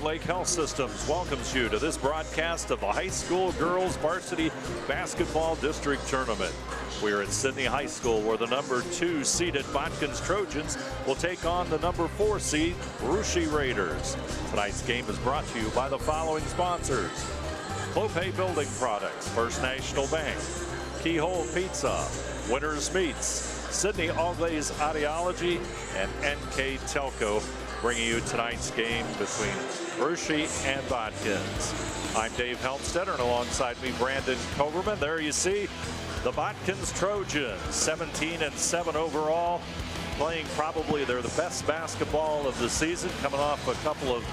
Lake Health Systems welcomes you to this broadcast of the high school girls varsity basketball district tournament. We're at Sydney High School where the number 2 seeded Botkins Trojans will take on the number 4 seed Varsity Raiders. Tonight's game is brought to you by the following sponsors: Clopay Building Products, First National Bank, Keyhole Pizza, Winners Meats, Sydney All-Glaze Audiology, and NKTelco, bringing you tonight's game between Varsity and Botkins. I'm Dave Helmstetter, and alongside me, Brandon Koberman. There you see the Botkins Trojans, 17-7 overall, playing probably the best basketball of the season, coming off a couple of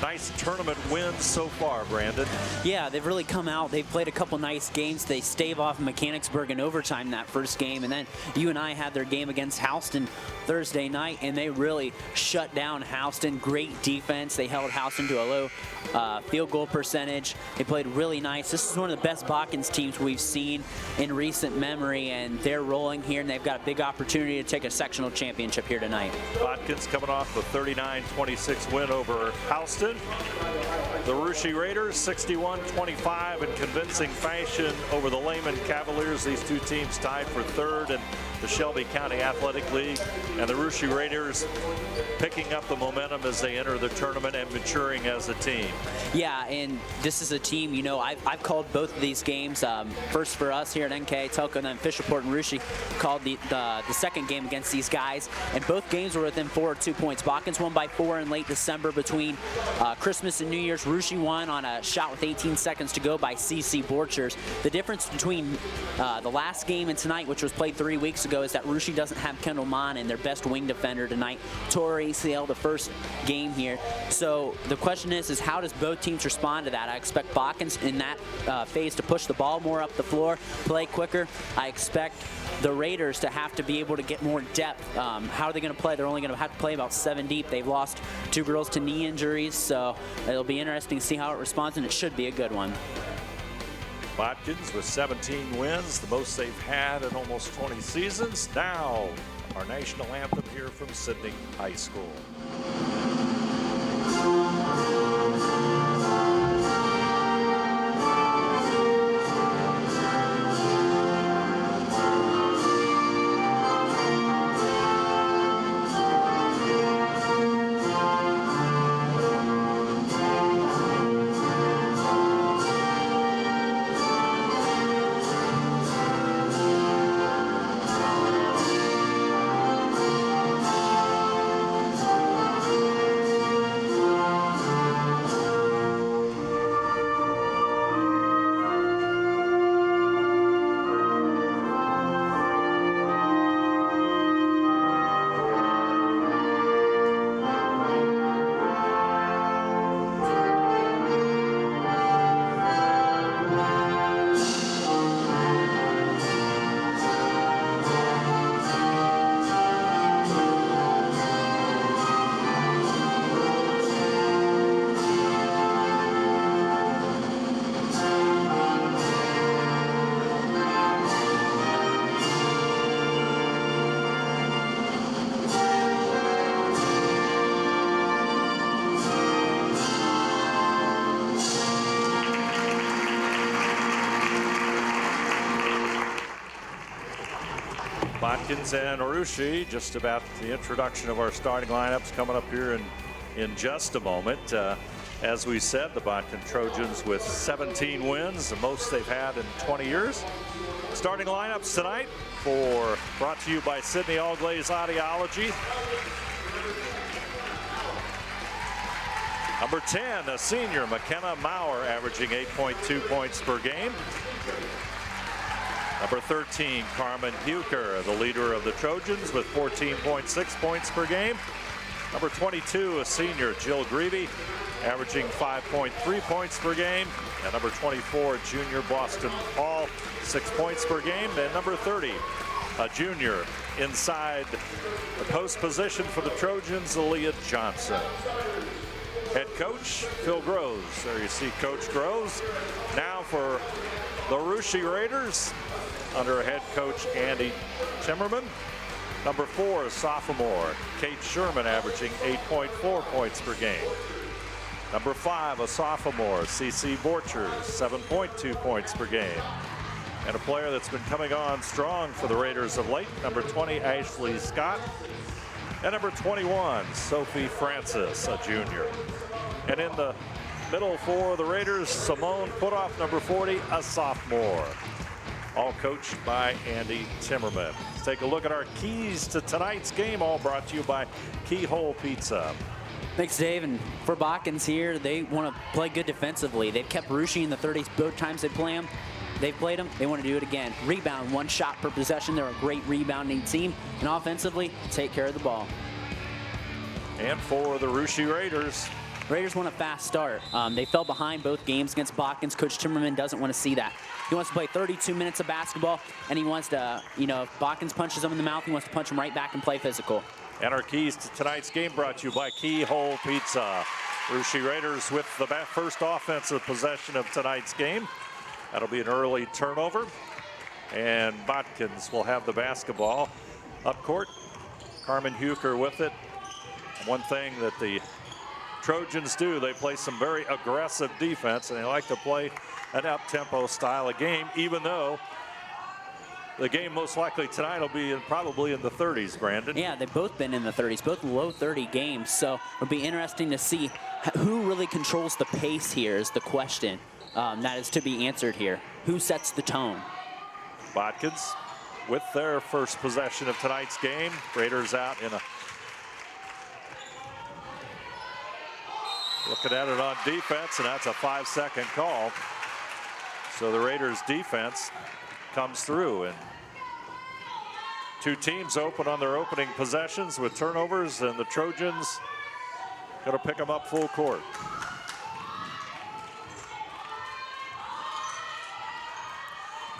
nice tournament wins so far, Brandon. Yeah, they've really come out. They've played a couple nice games. They stave off Mechanicsburg in overtime that first game, and then UNI had their game against Houston Thursday night, and they really shut down Houston. Great defense. They held Houston to a low field goal percentage. They played really nice. This is one of the best Botkins teams we've seen in recent memory, and they're rolling here, and they've got a big opportunity to take a sectional championship here tonight. Botkins coming off a 39-26 win over Houston. The Varsity Raiders 61-25 in convincing fashion over the Lehman Cavaliers. These two teams tied for third in the Shelby County Athletic League, and the Varsity Raiders picking up the momentum as they enter the tournament and maturing as a team. Yeah, and this is a team, you know, I've called both of these games. First for us here at NKTelco, and then Fisherport and Varsity called the second game against these guys, and both games were within 4 or 2 points. Botkins won by 4 in late December between Christmas and New Year's. Varsity won on a shot with 18 seconds to go by C.C. Borchers. The difference between the last game and tonight, which was played 3 weeks ago, is that Varsity doesn't have Kendall Mon and their best wing defender tonight, tore ACL the first game here. So the question is how does both teams respond to that? I expect Botkins in that phase to push the ball more up the floor, play quicker. I expect the Raiders to have to be able to get more depth. How are they going to play? They're only going to have to play about 7 deep. They've lost 2 girls to knee injuries, so it'll be interesting to see how it responds, and it should be a good one. Botkins with 17 wins, the most they've had in almost 20 seasons. Now, our national anthem here from Sydney High School. Botkins and Varsity, just about the introduction of our starting lineups coming up here in just a moment. As we said, the Botkins Trojans with 17 wins, the most they've had in 20 years. Starting lineups tonight brought to you by Sydney All-Glaze Audiology. Number 10, a senior, McKenna Maurer, averaging 8.2 points per game. Number 13, Carmen Bucher, the leader of the Trojans with 14.6 points per game. Number 22, a senior, Jill Greavy, averaging 5.3 points per game. And number 24, junior Boston Hall, 6 points per game. And number 30, a junior inside the post position for the Trojans, Aaliyah Johnson. Head coach, Phil Groves. There you see Coach Groves. Now for the Varsity Raiders, under head coach Andy Timmerman. Number 4, a sophomore, Kate Sherman, averaging 8.4 points per game. Number 5, a sophomore, CC Borchers, 7.2 points per game. And a player that's been coming on strong for the Raiders of late, number 20, Ashley Scott. And number 21, Sophie Francis, a junior. And in the middle for the Raiders, Simone Putoff, number 40, a sophomore. All coached by Andy Timmerman. Let's take a look at our keys to tonight's game, all brought to you by Keyhole Pizza. Thanks, Dave. And for Botkins here, they want to play good defensively. They've kept Rushi in the 30s both times they play him. They've played him. They want to do it again. Rebound, 1 shot per possession. They're a great rebounding team. And offensively, take care of the ball. And for the Rushi Raiders want a fast start. They fell behind both games against Botkins. Coach Timmerman doesn't want to see that. He wants to play 32 minutes of basketball, and he wants to, if Botkins punches him in the mouth, he wants to punch him right back and play physical. And our keys to tonight's game brought to you by Keyhole Pizza. Rushi Raiders with the first offensive possession of tonight's game. That'll be an early turnover. And Botkins will have the basketball up court. Carmen Huker with it. One thing that the Trojans do, they play some very aggressive defense, and they like to play an up-tempo style of game, even though the game most likely tonight will be probably in the 30s, Brandon. Yeah, they've both been in the 30s, both low 30 games. So it'll be interesting to see who really controls the pace here is the question that is to be answered here. Who sets the tone? Botkins with their first possession of tonight's game. Raiders out in a... Looking at it on defense, and that's a 5-second call. So the Raiders defense comes through, and two teams open on their opening possessions with turnovers, and the Trojans going to pick them up full court.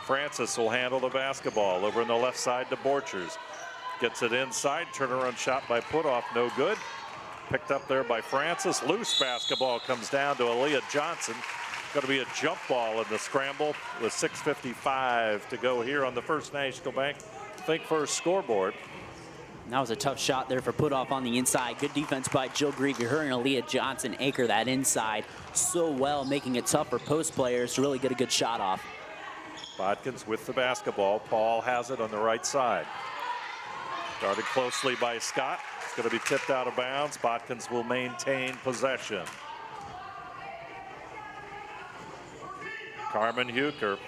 Francis will handle the basketball over on the left side to Borchers. Gets it inside, turnaround shot by Putoff, no good. Picked up there by Francis. Loose basketball comes down to Aaliyah Johnson. Going to be a jump ball in the scramble with 6:55 to go here on the First National Bank Think First scoreboard. That was a tough shot there for Putoff on the inside. Good defense by Jill Greavy. Her and Aaliyah Johnson anchor that inside so well, making it tough for post players to really get a good shot off. Botkins with the basketball. Paul has it on the right side. Guarded closely by Scott. It's going to be tipped out of bounds. Botkins will maintain possession. Carmen Huker,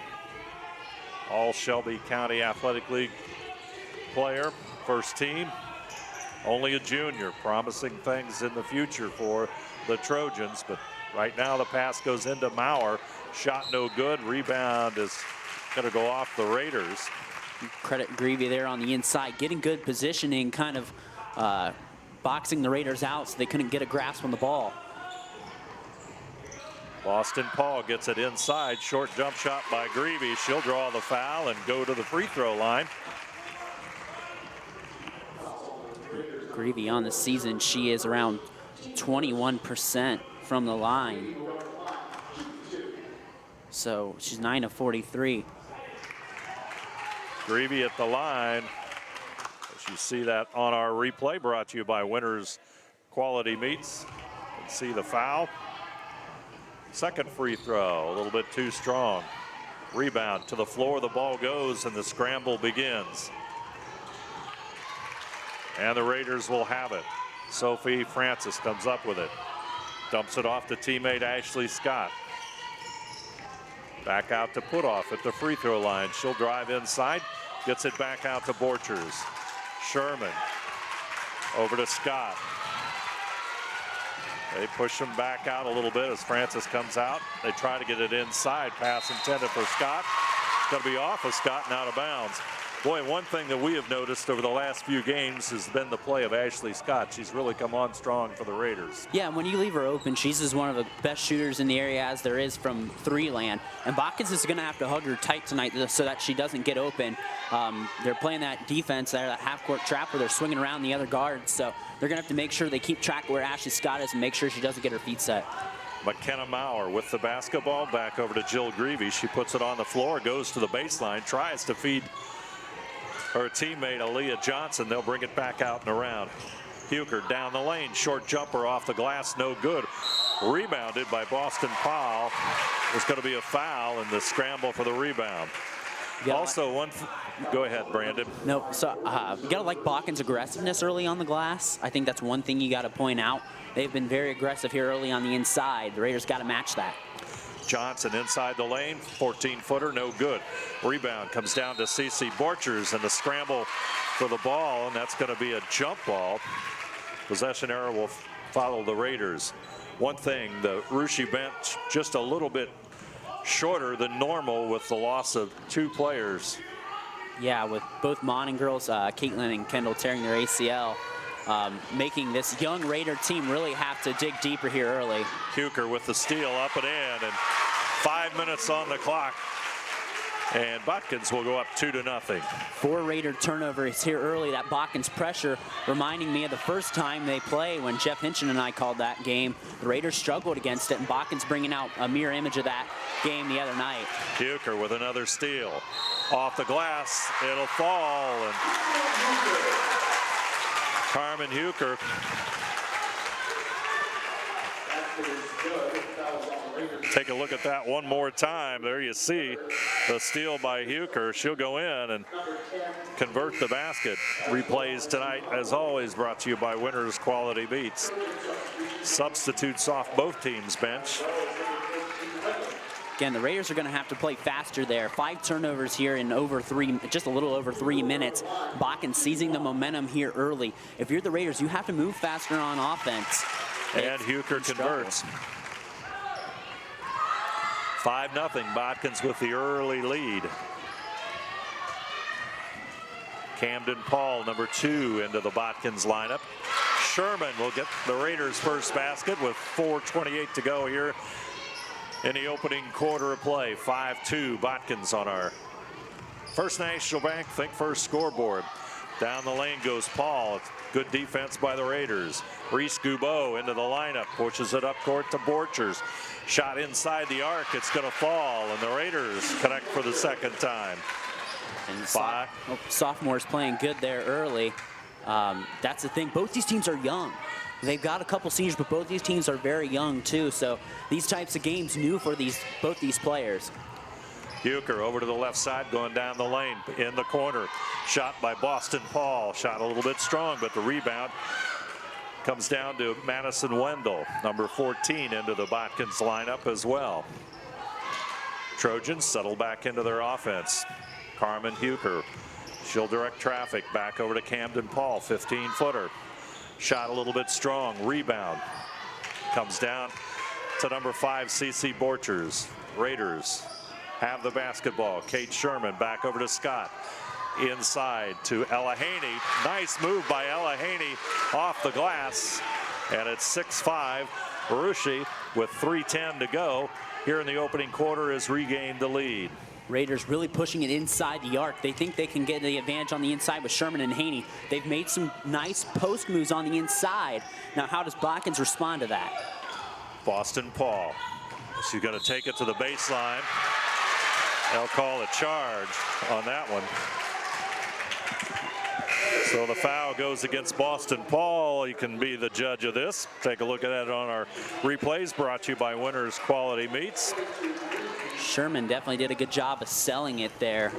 all Shelby County Athletic League player, first team. Only a junior, promising things in the future for the Trojans, but right now the pass goes into Maurer. Shot no good. Rebound is going to go off the Raiders. Credit Greavy there on the inside, getting good positioning, kind of boxing the Raiders out so they couldn't get a grasp on the ball. Boston Paul gets it inside. Short jump shot by Greavy. She'll draw the foul and go to the free throw line. Greavy on the season, she is around 21% from the line. So she's 9 of 43. Greavy at the line. As you see that on our replay, brought to you by Winners Quality Meats. You can see the foul. Second free throw, a little bit too strong. Rebound to the floor, the ball goes, and the scramble begins. And the Raiders will have it. Sophie Francis comes up with it. Dumps it off to teammate Ashley Scott. Back out to Putoff at the free throw line. She'll drive inside, gets it back out to Borchers. Sherman over to Scott. They push him back out a little bit as Francis comes out. They try to get it inside. Pass intended for Scott. It's going to be off of Scott and out of bounds. Boy, one thing that we have noticed over the last few games has been the play of Ashley Scott. She's really come on strong for the Raiders. Yeah, when you leave her open, she's just one of the best shooters in the area as there is from three land. And Botkins is going to have to hug her tight tonight so that she doesn't get open. They're playing that defense there, that half-court trap where they're swinging around the other guards. So they're going to have to make sure they keep track of where Ashley Scott is and make sure she doesn't get her feet set. McKenna Maurer with the basketball. Back over to Jill Greavy. She puts it on the floor, goes to the baseline, tries to feed her teammate Aaliyah Johnson. They'll bring it back out and around. Huker down the lane, short jumper off the glass, no good. Rebounded by Boston Powell. There's going to be a foul in the scramble for the rebound. Also, go ahead, Brandon. No, so you got to like Botkins' aggressiveness early on the glass. I think that's one thing you got to point out. They've been very aggressive here early on the inside. The Raiders got to match that. Johnson inside the lane, 14-footer, no good. Rebound comes down to CC Borchers, and the scramble for the ball, and that's going to be a jump ball. Possession error will follow the Raiders. One thing, the Russia bench just a little bit shorter than normal with the loss of 2 players. Yeah, with both Mon and girls, Caitlin and Kendall tearing their ACL, making this young Raider team really have to dig deeper here early. Huker with the steal up and in, and 5 minutes on the clock. And Botkins will go up 2-0. 4 Raider turnovers here early. That Botkins pressure reminding me of the first time they play when Jeff Hinchin and I called that game. The Raiders struggled against it, and Botkins bringing out a mirror image of that game the other night. Huker with another steal. Off the glass, it'll fall. And Carmen Huker. Take a look at that one more time. There you see the steal by Huker. She'll go in and convert the basket. Replays tonight, as always, brought to you by Winners Quality Beats. Substitutes off both teams' bench. Again, the Raiders are going to have to play faster there. 5 turnovers here in just a little over 3 minutes. Botkins seizing the momentum here early. If you're the Raiders, you have to move faster on offense. And Huker converts. 5-0, Botkins with the early lead. Camden Paul, number 2, into the Botkins lineup. Sherman will get the Raiders' first basket with 4:28 to go here in the opening quarter of play. 5-2 Botkins on our First National Bank Think First scoreboard. Down the lane goes Paul. Good defense by the Raiders. Reese Goubeau into the lineup, pushes it up court to Borchers. Shot inside the arc, it's going to fall, and the Raiders connect for the second time. And sophomores playing good there early. That's the thing. Both these teams are young. They've got a couple seniors, but both these teams are very young too. So these types of games new for both these players. Huker over to the left side, going down the lane in the corner. Shot by Boston Paul. Shot a little bit strong, but the rebound comes down to Madison Wendell, number 14, into the Botkins lineup as well. Trojans settle back into their offense. Carmen Huker, she'll direct traffic back over to Camden Paul, 15-footer. Shot a little bit strong, rebound. Comes down to number 5, CC Borchers. Raiders have the basketball. Kate Sherman back over to Scott. Inside to Ella Haney. Nice move by Ella Haney off the glass. And it's 6-5. Russia, with 3:10 to go here in the opening quarter, has regained the lead. Raiders really pushing it inside the arc. They think they can get the advantage on the inside with Sherman and Haney. They've made some nice post moves on the inside. Now, how does Botkins respond to that? Boston Paul. She's going to take it to the baseline. They'll call a charge on that one. So the foul goes against Boston Paul. You can be the judge of this. Take a look at that on our replays, brought to you by Winners Quality Meats. Sherman definitely did a good job of selling it there.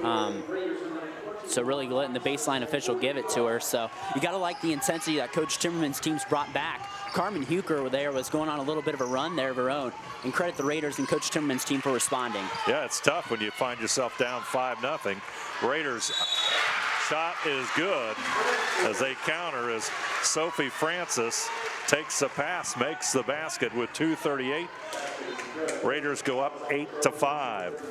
So really letting the baseline official give it to her. So you got to like the intensity that Coach Timmerman's team's brought back. Carmen Huker there was going on a little bit of a run there of her own. And credit the Raiders and Coach Timmerman's team for responding. Yeah, it's tough when you find yourself down 5-0. Raiders shot is good as they counter as Sophie Francis takes the pass, makes the basket with 2:38. Raiders go up 8-5.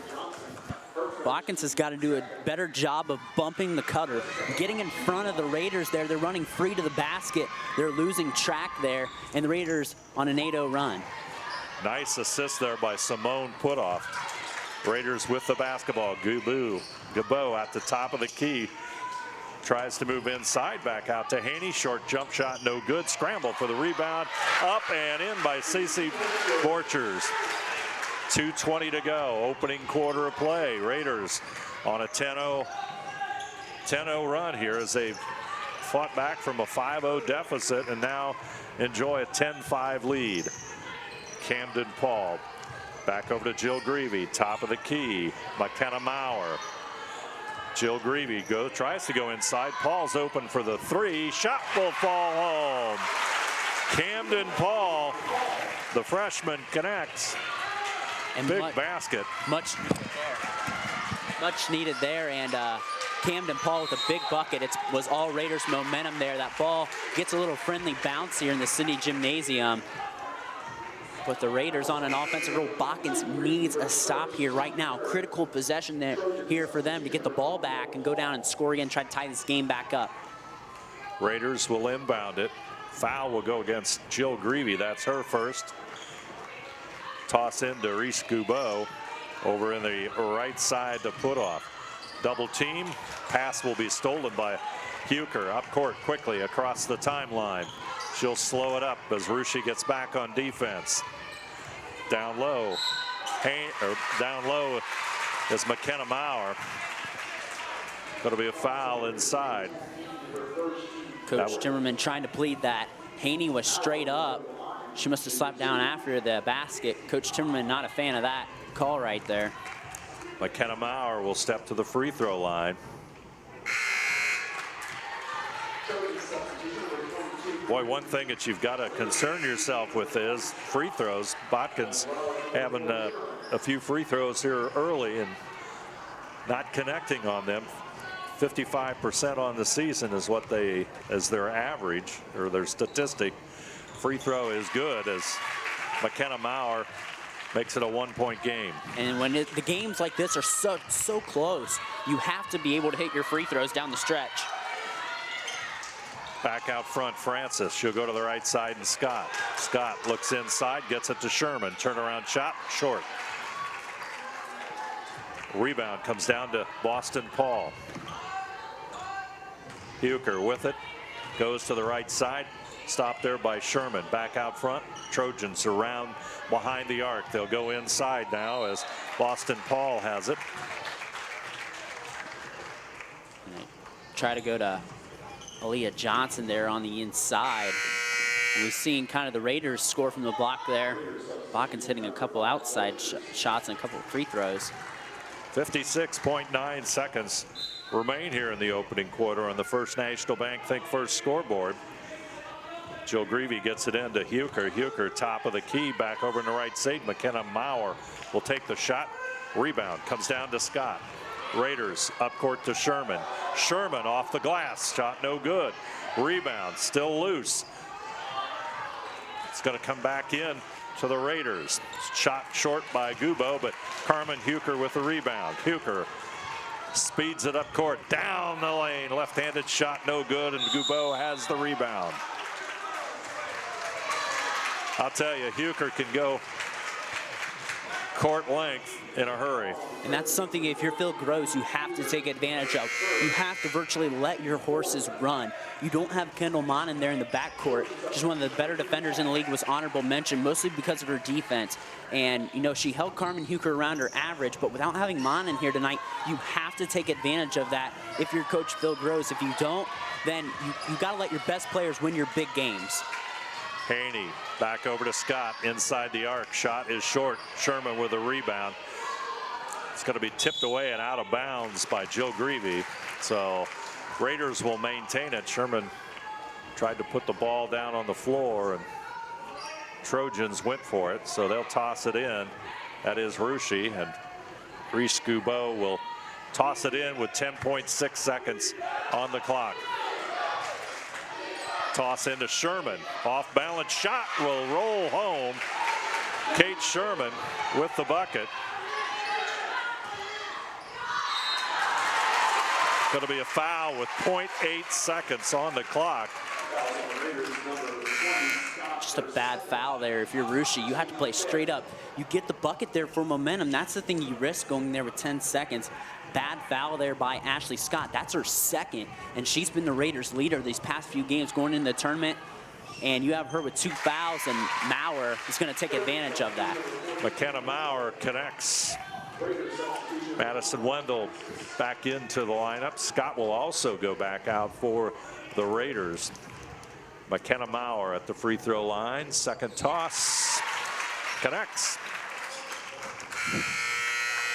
Botkins has got to do a better job of bumping the cutter, getting in front of the Raiders there. They're running free to the basket. They're losing track there, and the Raiders on an 8-0 run. Nice assist there by Simone Putoff. Raiders with the basketball. Goubeau at the top of the key. Tries to move inside, back out to Haney. Short jump shot, no good. Scramble for the rebound. Up and in by CC Borchers. 2:20 to go. Opening quarter of play. Raiders on a 10-0 run here as they've fought back from a 5-0 deficit and now enjoy a 10-5 lead. Camden Paul. Back over to Jill Greavy, top of the key. McKenna Maurer. Jill Greavy tries to go inside. Paul's open for the three. Shot will fall home. Camden Paul, the freshman, connects. And big basket. Much needed there. And Camden Paul with a big bucket. It was all Raiders momentum there. That ball gets a little friendly bounce here in the City Gymnasium. But the Raiders on an offensive roll. Botkins needs a stop here right now. Critical possession there here for them to get the ball back and go down and score again, try to tie this game back up. Raiders will inbound it. Foul will go against Jill Greavy. That's her first. Toss into Reese Goubeau over in the right side to put off. Double team. Pass will be stolen by Huker. Up court quickly across the timeline. She'll slow it up as Rushi gets back on defense. Down low. Down low is McKenna Maurer. Going to be a foul inside. Coach Timmerman trying to plead that. Haney was straight up. She must have slapped down after the basket. Coach Timmerman not a fan of that call right there. McKenna Maurer will step to the free throw line. Boy, one thing that you've got to concern yourself with is free throws. Botkins having a few free throws here early and not connecting on them. 55% on the season is what as their average or their statistic. Free throw is good as McKenna Maurer makes it a 1-point game. And when the games like this are so close, you have to be able to hit your free throws down the stretch. Back out front, Francis. She'll go to the right side, and Scott. Scott looks inside, gets it to Sherman. Turnaround shot, short. Rebound comes down to Boston Paul. Huker with it, goes to the right side. Stopped there by Sherman. Back out front. Trojans around behind the arc. They'll go inside now as Boston Paul has it. Try to go to Aaliyah Johnson there on the inside. We've seen kind of the Raiders score from the block there. Botkins hitting a couple outside shots and a couple of free throws. 56.9 seconds remain here in the opening quarter on the First National Bank Think First scoreboard. Jill Greavy gets it into Huker. Huker top of the key, back over in the right side. McKenna Maurer will take the shot. Rebound comes down to Scott. Raiders up court to Sherman. Sherman off the glass, shot no good. Rebound still loose. It's going to come back in to the Raiders. Shot short by Goubeau, but Carmen Huker with the rebound. Huker speeds it up court, down the lane. Left-handed shot no good, and Goubeau has the rebound. I'll tell you, Huker can go court length in a hurry. And that's something, if you're Phil Gross, you have to take advantage of. You have to virtually let your horses run. You don't have Kendall Monin there in the backcourt. She's one of the better defenders in the league, was honorable mention, mostly because of her defense. And, you know, she held Carmen Huker around her average, but without having Monin here tonight, you have to take advantage of that if you're Coach Phil Gross. If you don't, then you got to let your best players win your big games. Haney back over to Scott inside the arc. Shot is short. Sherman with a rebound. It's going to be tipped away and out of bounds by Jill Greavy. So Raiders will maintain it. Sherman tried to put the ball down on the floor, and Trojans went for it. So they'll toss it in. That is Rushi, and Reese Goubeau will toss it in with 10.6 seconds on the clock. Toss into Sherman. Off balance shot will roll home. Kate Sherman with the bucket. Going to be a foul with 0.8 seconds on the clock. Just a bad foul there. If you're Rushi, you have to play straight up. You get the bucket there for momentum. That's the thing you risk going there with 10 seconds. Bad foul there by Ashley Scott. That's her second, and she's been the Raiders' leader these past few games going into the tournament. And you have her with 2 fouls, and Maurer is going to take advantage of that. McKenna Maurer connects. Madison Wendell back into the lineup. Scott will also go back out for the Raiders. McKenna Maurer at the free throw line. Second toss. connects.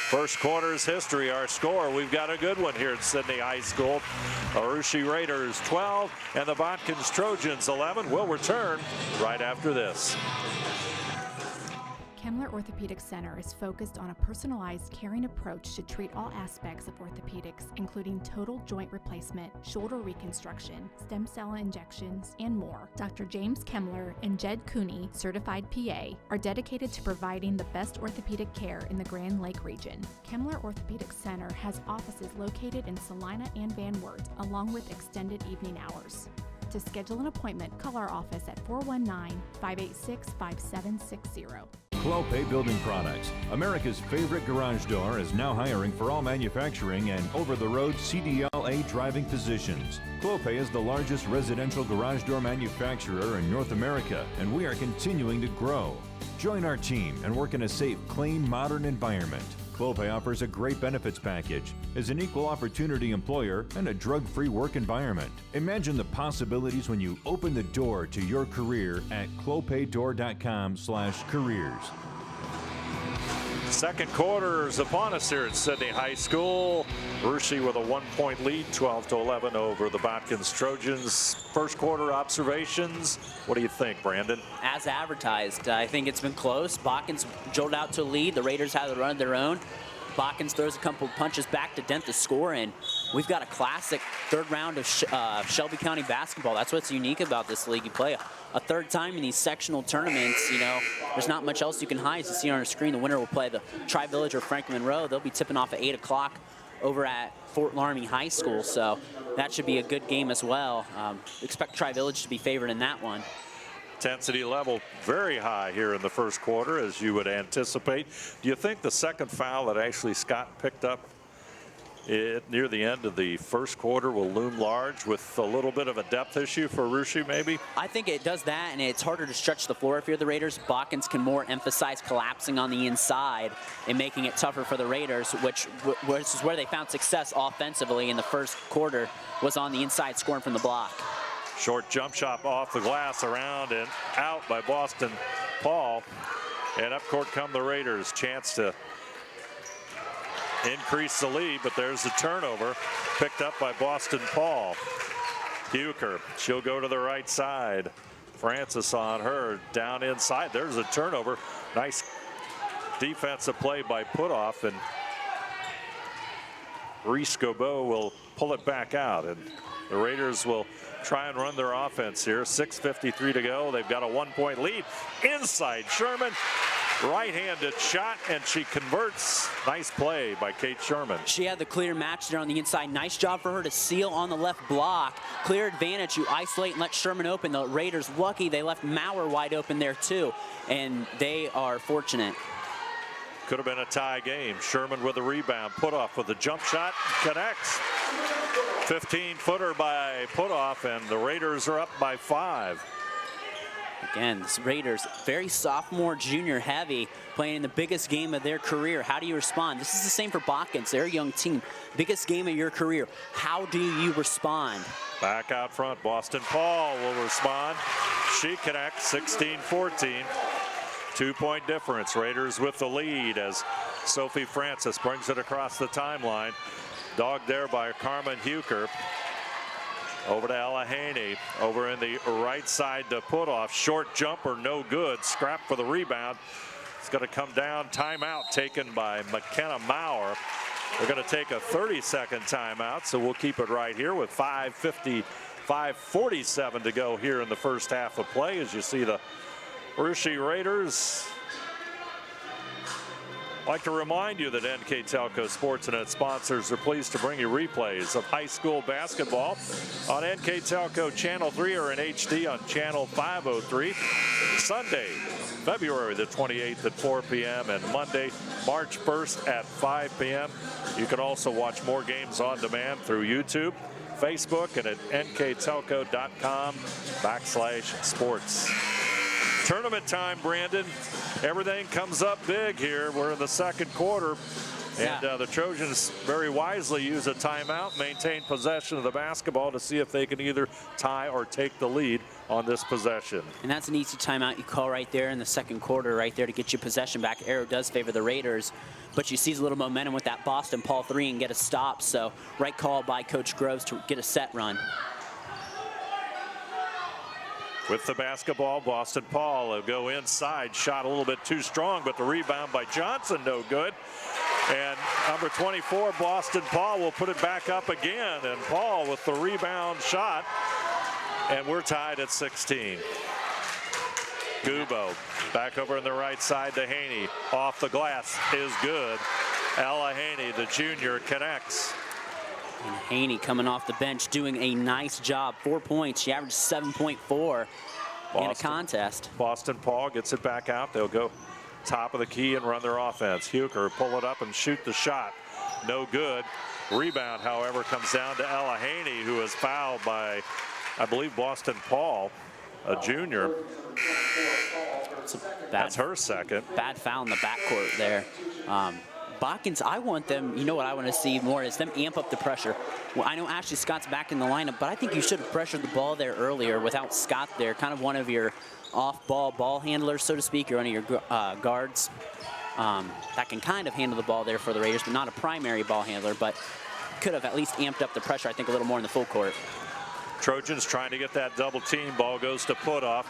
First quarter's history, our score. We've got a good one here at Sydney High School. Arooshie Raiders 12 and the Botkins Trojans 11. We'll return right after this. Kemmler Orthopedic Center is focused on a personalized, caring approach to treat all aspects of orthopedics, including total joint replacement, shoulder reconstruction, stem cell injections, and more. Dr. James Kemmler and Jed Cooney, certified PA, are dedicated to providing the best orthopedic care in the Grand Lake region. Kemmler Orthopedic Center has offices located in Salina and Van Wert, along with extended evening hours. To schedule an appointment, call our office at 419-586-5760. Clopay Building Products, America's favorite garage door, is now hiring for all manufacturing and over-the-road CDLA driving positions. Clopay is the largest residential garage door manufacturer in North America, and we are continuing to grow. Join our team and work in a safe, clean, modern environment. Clopay offers a great benefits package, is an equal opportunity employer, and a drug-free work environment. Imagine the possibilities when you open the door to your career at clopaydoor.com/careers. Second quarter is upon us here at Sydney High School. Arooshie with a 1-point lead, 12-11 over the Botkins Trojans. First quarter observations. What do you think, Brandon? As advertised, I think it's been close. Botkins jolted out to lead. The Raiders had the run of their own. Botkins throws a couple punches back to dent the score, and we've got a classic third round of Shelby County basketball. That's what's unique about this league. You play a third time in these sectional tournaments. You know, there's not much else you can hide. As you see on our screen, the winner will play the Tri-Village or Franklin Monroe. They'll be tipping off at 8 o'clock over at Fort Laramie High School, so that should be a good game as well. Expect Tri-Village to be favored in that one. Intensity level very high here in the first quarter, as you would anticipate. Do you think the second foul that Ashley Scott picked up near the end of the first quarter will loom large with a little bit of a depth issue for Arooshie, maybe? I think it does that, and it's harder to stretch the floor if you're the Raiders. Botkins can more emphasize collapsing on the inside and making it tougher for the Raiders, which is where they found success offensively in the first quarter, was on the inside scoring from the block. Short jump shot off the glass, around and out by Boston Paul. And up court come the Raiders. Chance to increase the lead, but there's a turnover picked up by Boston Paul. Huker, she'll go to the right side. Francis on her, down inside. There's a turnover. Nice defensive play by Putoff, and Reese Gobeau will pull it back out, and the Raiders will try and run their offense here. 6:53 to go. They've got a 1-point lead. Inside Sherman, right-handed shot, and she converts. Nice play by Kate Sherman. She had the clear match there on the inside. Nice job for her to seal on the left block. Clear advantage. You isolate and let Sherman open. The Raiders lucky they left Maurer wide open there too, and they are fortunate. Could have been a tie game. Sherman with a rebound. Putoff with a jump shot. Connects. 15-footer by Putoff, and the Raiders are up by 5. Again, this Raiders, very sophomore, junior heavy, playing in the biggest game of their career. How do you respond? This is the same for Botkins. They're a young team. Biggest game of your career. How do you respond? Back out front, Boston Paul will respond. She connects, 16-14. 2-point difference. Raiders with the lead as Sophie Francis brings it across the timeline. Dogged there by Carmen Huker. Over to Ella Haney. Over in the right side to Putoff. Short jumper, no good. Scrap for the rebound. It's going to come down. Timeout taken by McKenna Maurer. We're going to take a 30-second timeout, so we'll keep it right here with 5:47 to go here in the first half of play. As you see the Arooshie Raiders. I'd like to remind you that NKTelco Sports and its sponsors are pleased to bring you replays of high school basketball on NKTelco Channel 3 or in HD on Channel 503. Sunday, February the 28th at 4 p.m. and Monday, March 1st at 5 p.m. You can also watch more games on demand through YouTube, Facebook, and at nktelco.com/sports. Tournament time, Brandon. Everything comes up big here. We're in the second quarter. And the Trojans very wisely use a timeout, maintain possession of the basketball to see if they can either tie or take the lead on this possession. And that's an easy timeout you call right there in the second quarter, right there to get your possession back. Arrow does favor the Raiders, but you see a little momentum with that Boston Paul 3 and get a stop. So right call by Coach Groves to get a set run. With the basketball, Boston Paul will go inside. Shot a little bit too strong, but the rebound by Johnson no good. And number 24, Boston Paul, will put it back up again. And Paul with the rebound shot. And we're tied at 16. Gubo back over on the right side to Haney. Off the glass is good. Ella Haney, the junior, connects. And Haney coming off the bench doing a nice job. 4 points. She averaged 7.4 in a contest. Boston Paul gets it back out. They'll go top of the key and run their offense. Huker pull it up and shoot the shot. No good. Rebound, however, comes down to Ella Haney, who is fouled by, I believe, Boston Paul, a junior. That's her second. Bad foul in the backcourt there. Botkins, I want them, you know what I want to see more is them amp up the pressure. Well, I know Ashley Scott's back in the lineup, but I think you should have pressured the ball there earlier without Scott there, kind of one of your off-ball handlers, so to speak, or one of your guards that can kind of handle the ball there for the Raiders, but not a primary ball handler, but could have at least amped up the pressure, I think, a little more in the full court. Trojans trying to get that double team. Ball goes to Putoff.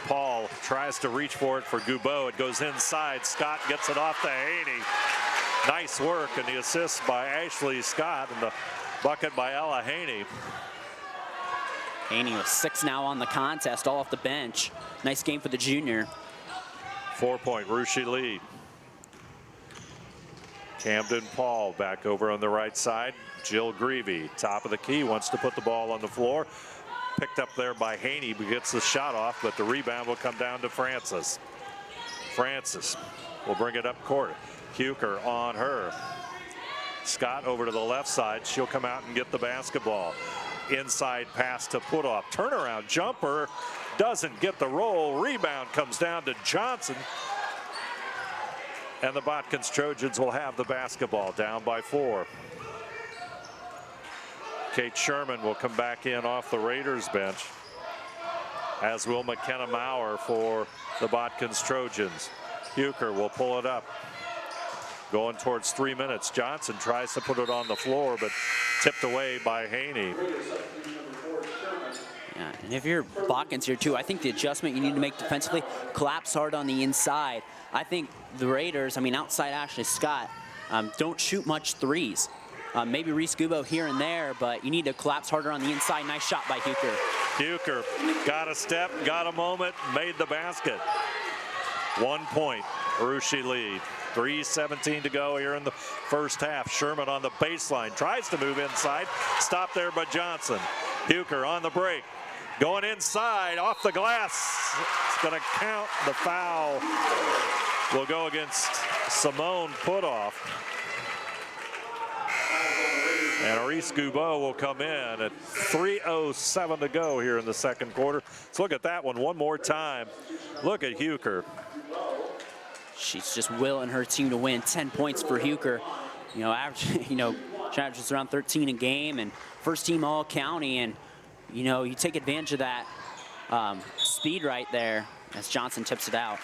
Paul tries to reach for it for Gubo. It goes inside. Scott gets it off to Haney. Nice work, and the assist by Ashley Scott and the bucket by Ella Haney. Haney with 6 now on the contest, all off the bench. Nice game for the junior. 4-point Rushi lead. Camden Paul back over on the right side. Jill Greavy, top of the key, wants to put the ball on the floor. Picked up there by Haney, who gets the shot off, but the rebound will come down to Francis. Francis will bring it up court. Huker on her. Scott over to the left side. She'll come out and get the basketball. Inside pass to Putoff. Turnaround jumper. Doesn't get the roll. Rebound comes down to Johnson. And the Botkins Trojans will have the basketball, down by 4. Kate Sherman will come back in off the Raiders bench, as will McKenna Maurer for the Botkins Trojans. Huker will pull it up. Going towards 3 minutes. Johnson tries to put it on the floor, but tipped away by Haney. Yeah, and if you're Botkins here too, I think the adjustment you need to make defensively, collapse hard on the inside. I think the Raiders, I mean, outside Ashley Scott, don't shoot much threes. Maybe Reese Gubo here and there, but you need to collapse harder on the inside. Nice shot by Huker. Huker got a step, got a moment, made the basket. 1 point, Rushi lead. 3:17 to go here in the first half. Sherman on the baseline, tries to move inside. Stopped there by Johnson. Huker on the break. Going inside, off the glass. It's going to count. The foul will go against Simone Putoff. And Reese Gubo will come in at 3:07 to go here in the second quarter. Let's look at that one more time. Look at Huker. She's just willing her team to win. 10 points for Huker. She averages around 13 a game, and first team all county. And you take advantage of that speed right there as Johnson tips it out.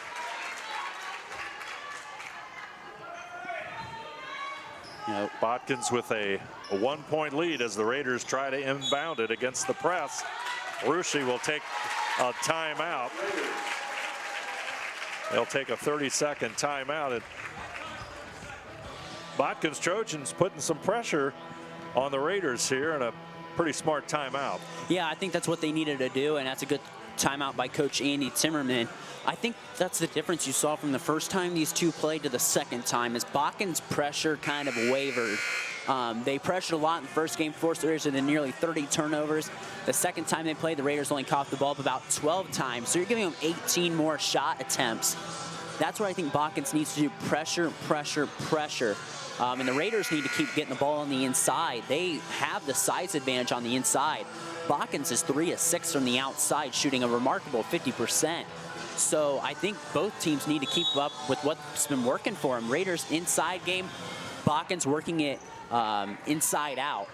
Botkins with a 1 point lead as the Raiders try to inbound it against the press. Rushi will take a timeout. They'll take a 30-second timeout. And Botkins Trojans putting some pressure on the Raiders here, and a pretty smart timeout. Yeah, I think that's what they needed to do, and that's a good timeout by Coach Andy Timmerman. I think that's the difference you saw from the first time these two played to the second time, is Botkins' pressure kind of wavered. They pressured a lot in the first game, forced the Raiders into nearly 30 turnovers. The second time they played, the Raiders only coughed the ball up about 12 times, so you're giving them 18 more shot attempts. That's what I think Botkins needs to do, pressure, pressure, pressure. And the Raiders need to keep getting the ball on the inside. They have the size advantage on the inside. Botkins is 3 of 6 from the outside, shooting a remarkable 50%. So I think both teams need to keep up with what's been working for them. Raiders inside game, Botkins working it inside out.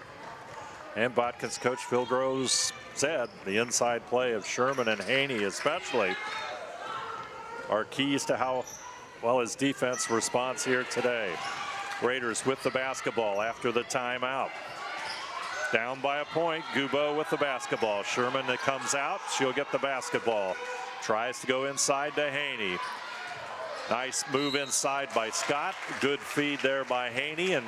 And Botkins coach Phil Groves said the inside play of Sherman and Haney especially are keys to how well his defense responds here today. Raiders with the basketball after the timeout. Down by a point, Gubo with the basketball. Sherman that comes out, she'll get the basketball. Tries to go inside to Haney. Nice move inside by Scott. Good feed there by Haney, and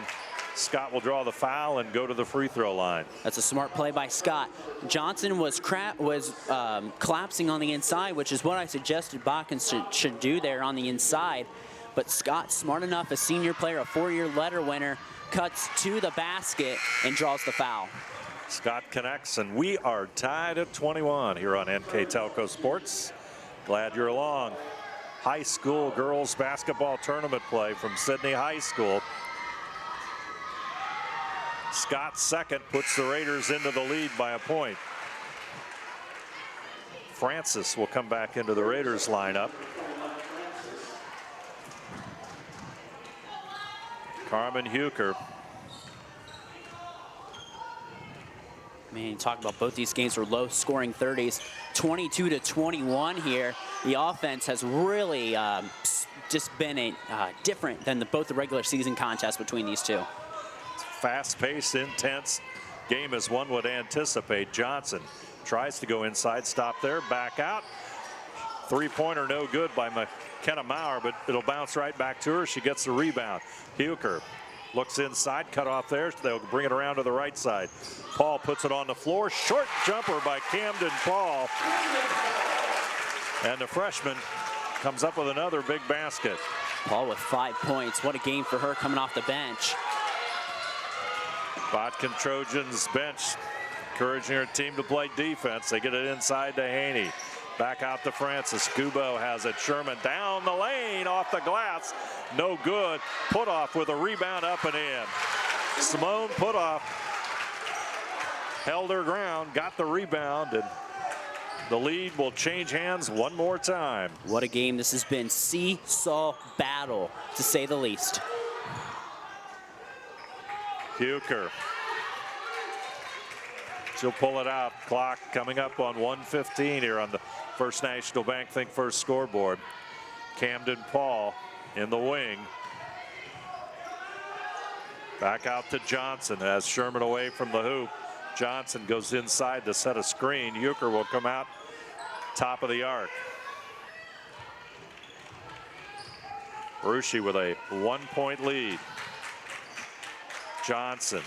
Scott will draw the foul and go to the free throw line. That's a smart play by Scott. Johnson was collapsing on the inside, which is what I suggested Botkins should do there on the inside. But Scott, smart enough, a senior player, a 4-year letter winner, cuts to the basket and draws the foul. Scott connects, and we are tied at 21 here on NKTelco Sports. Glad you're along. High school girls basketball tournament play from Sydney High School. Scott's second puts the Raiders into the lead by a point. Francis will come back into the Raiders lineup. Carmen Huker. Man, talk about both these games were low scoring 30s. 22-21 here. The offense has really just been different than both the regular season contests between these two. Fast-paced, intense game as one would anticipate. Johnson tries to go inside, stop there, back out. Three-pointer no good by McKenna Maurer, but it'll bounce right back to her. She gets the rebound. Huker looks inside, cut off there. They'll bring it around to the right side. Paul puts it on the floor. Short jumper by Camden Paul. And the freshman comes up with another big basket. Paul with 5 points. What a game for her coming off the bench. Botkins Trojans bench encouraging her team to play defense. They get it inside to Haney. Back out to Francis. Gubo has it. Sherman down the lane off the glass. No good. Putoff with a rebound up and in. Simone Putoff held her ground, got the rebound, and the lead will change hands one more time. What a game this has been. Seesaw battle, to say the least. Huker. She'll pull it out. Clock coming up on 1:15 here on the First National Bank Think First scoreboard. Camden Paul in the wing. Back out to Johnson as Sherman away from the hoop. Johnson goes inside to set a screen. Huker will come out top of the arc. Rushi with a 1-point lead. Johnson.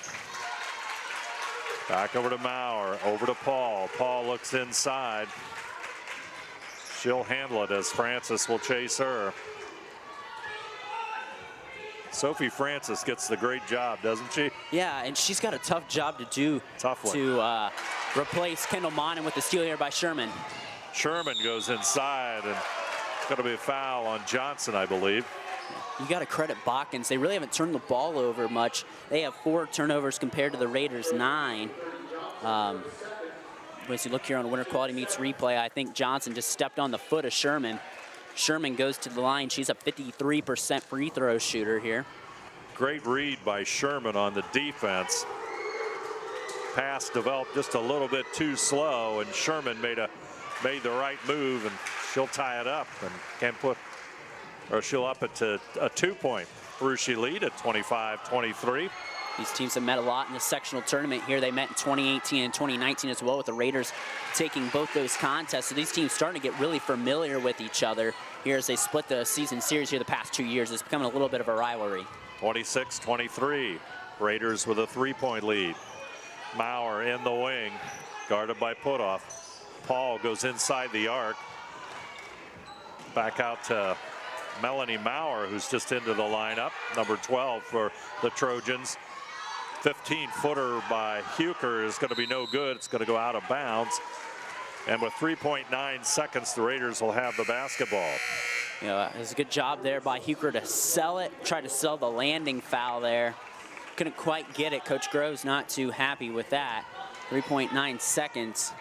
Back over to Maurer, over to Paul. Paul looks inside. She'll handle it as Francis will chase her. Sophie Francis gets the great job, doesn't she? Yeah, and she's got a tough job to do. Tough one. To replace Kendall Monin with the steal here by Sherman. Sherman goes inside, and it's going to be a foul on Johnson, I believe. You got to credit Botkins. They really haven't turned the ball over much. They have 4 turnovers compared to the Raiders' 9. As you look here on Winter Quality Meets replay, I think Johnson just stepped on the foot of Sherman. Sherman goes to the line. She's a 53% free throw shooter here. Great read by Sherman on the defense. Pass developed just a little bit too slow, and Sherman made the right move, and she'll tie it up and can put, or she'll up it to a 2-point Rushi lead at 25-23. These teams have met a lot in the sectional tournament here. They met in 2018 and 2019 as well, with the Raiders taking both those contests. So these teams starting to get really familiar with each other here as they split the season series here the past 2 years. It's becoming a little bit of a rivalry. 26-23. Raiders with a 3-point lead. Maurer in the wing, guarded by Putoff. Paul goes inside the arc. Back out to Melanie Maurer, who's just into the lineup, number 12 for the Trojans. 15-footer by Huker is going to be no good. It's going to go out of bounds. And with 3.9 seconds, the Raiders will have the basketball. You know, it was a good job there by Huker to sell it, try to sell the landing foul there. Couldn't quite get it. Coach Groves not too happy with that. 3.9 seconds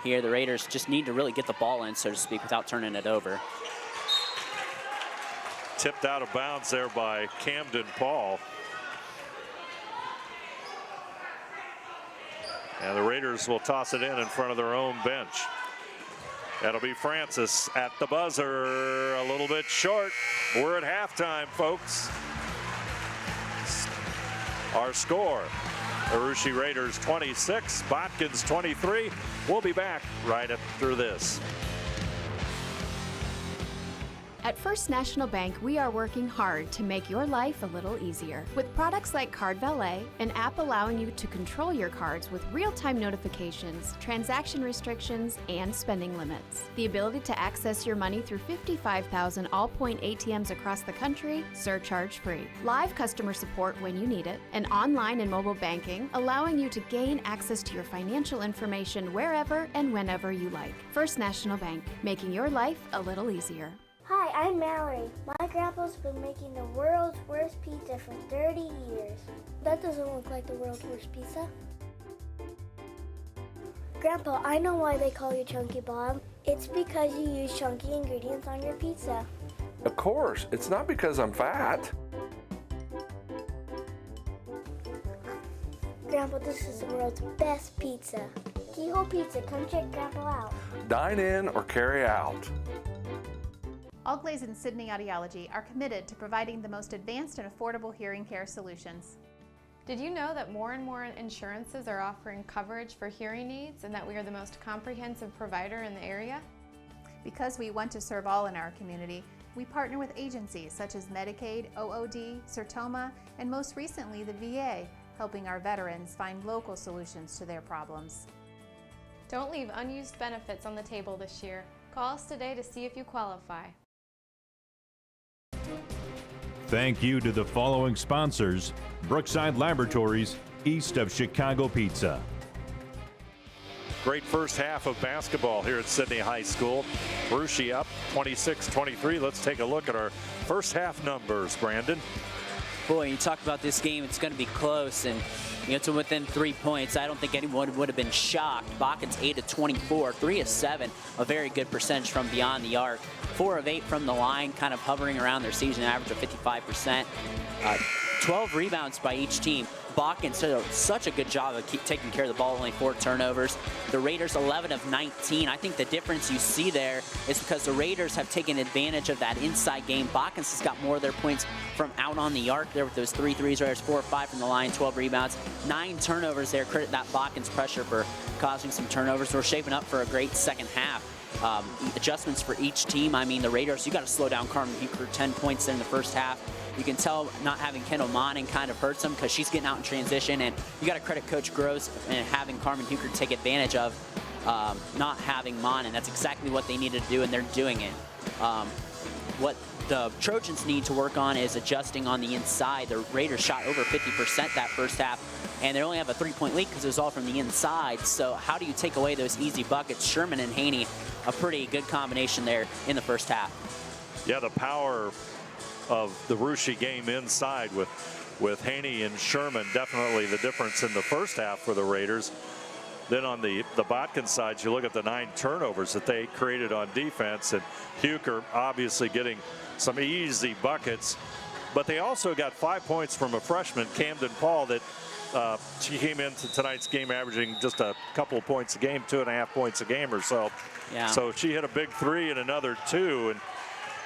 here. The Raiders just need to really get the ball in, so to speak, without turning it over. Tipped out of bounds there by Camden Paul. And the Raiders will toss it in front of their own bench. That'll be Francis at the buzzer. A little bit short. We're at halftime, folks. Our score, Arooshie Raiders 26, Botkins 23. We'll be back right after this. At First National Bank, we are working hard to make your life a little easier. With products like Card Valet, an app allowing you to control your cards with real-time notifications, transaction restrictions, and spending limits. The ability to access your money through 55,000 all-point ATMs across the country, surcharge-free. Live customer support when you need it. And online and mobile banking, allowing you to gain access to your financial information wherever and whenever you like. First National Bank, making your life a little easier. Hi, I'm Mallory. My grandpa's been making the world's worst pizza for 30 years. That doesn't look like the world's worst pizza. Grandpa, I know why they call you Chunky Bob. It's because you use chunky ingredients on your pizza. Of course, it's not because I'm fat. Grandpa, this is the world's best pizza. Keyhole Pizza, come check Grandpa out. Dine in or carry out. Allglaze and Sydney Audiology are committed to providing the most advanced and affordable hearing care solutions. Did you know that more and more insurances are offering coverage for hearing needs and that we are the most comprehensive provider in the area? Because we want to serve all in our community, we partner with agencies such as Medicaid, OOD, Sertoma, and most recently the VA, helping our veterans find local solutions to their problems. Don't leave unused benefits on the table this year. Call us today to see if you qualify. Thank you to the following sponsors: Brookside Laboratories, east of Chicago Pizza. Great first half of basketball here at Sydney High School. Arooshie up 26-23. Let's take a look at our first half numbers, Brandon. Boy, you talk about this game, it's going to be close, and to within 3 points. I don't think anyone would have been shocked. Botkins 8 of 24, 3 of 7, a very good percentage from beyond the arc. 4 of 8 from the line, kind of hovering around their season average of 55%. 12 rebounds by each team. Botkins did such a good job of taking care of the ball, only 4 turnovers. The Raiders 11 of 19. I think the difference you see there is because the Raiders have taken advantage of that inside game. Botkins has got more of their points from out on the arc there with those 3 threes. Raiders 4 or 5 from the line, 12 rebounds, 9 turnovers there. Credit that Botkins pressure for causing some turnovers. We're shaping up for a great second half. Adjustments for each team. I mean, the Raiders, you got to slow down Carmen Bucher, 10 points in the first half. You can tell not having Kendall Monning kind of hurts them because she's getting out in transition, and you got to credit Coach Gross and having Carmen Bucher take advantage of not having Monning. That's exactly what they needed to do, and they're doing it. What the Trojans need to work on is adjusting on the inside. The Raiders shot over 50% that first half, and they only have a 3-point lead because it was all from the inside. So how do you take away those easy buckets? Sherman and Haney, a pretty good combination there in the first half. Yeah, the power of the Arooshie game inside with Haney and Sherman, definitely the difference in the first half for the Raiders. Then on the Botkins side, you look at the 9 turnovers that they created on defense, and Bucher obviously getting some easy buckets, but they also got 5 points from a freshman, Camden Paul, that she came into tonight's game averaging just a couple of points a game, 2.5 points a game or so. Yeah. So she hit a big 3 and another 2, and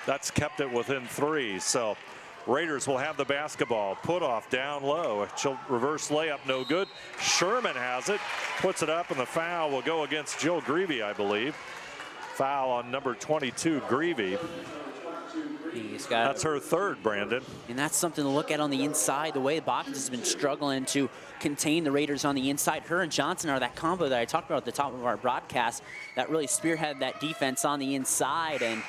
that's kept it within 3. So Raiders will have the basketball. Put off down low. She'll reverse layup, no good. Sherman has it, puts it up, and the foul will go against Jill Greavy, I believe. Foul on number 22, Greavy. That's her third, Brandon. And that's something to look at on the inside. The way Botkins has been struggling to contain the Raiders on the inside. Her and Johnson are that combo that I talked about at the top of our broadcast that really spearhead that defense on the inside. And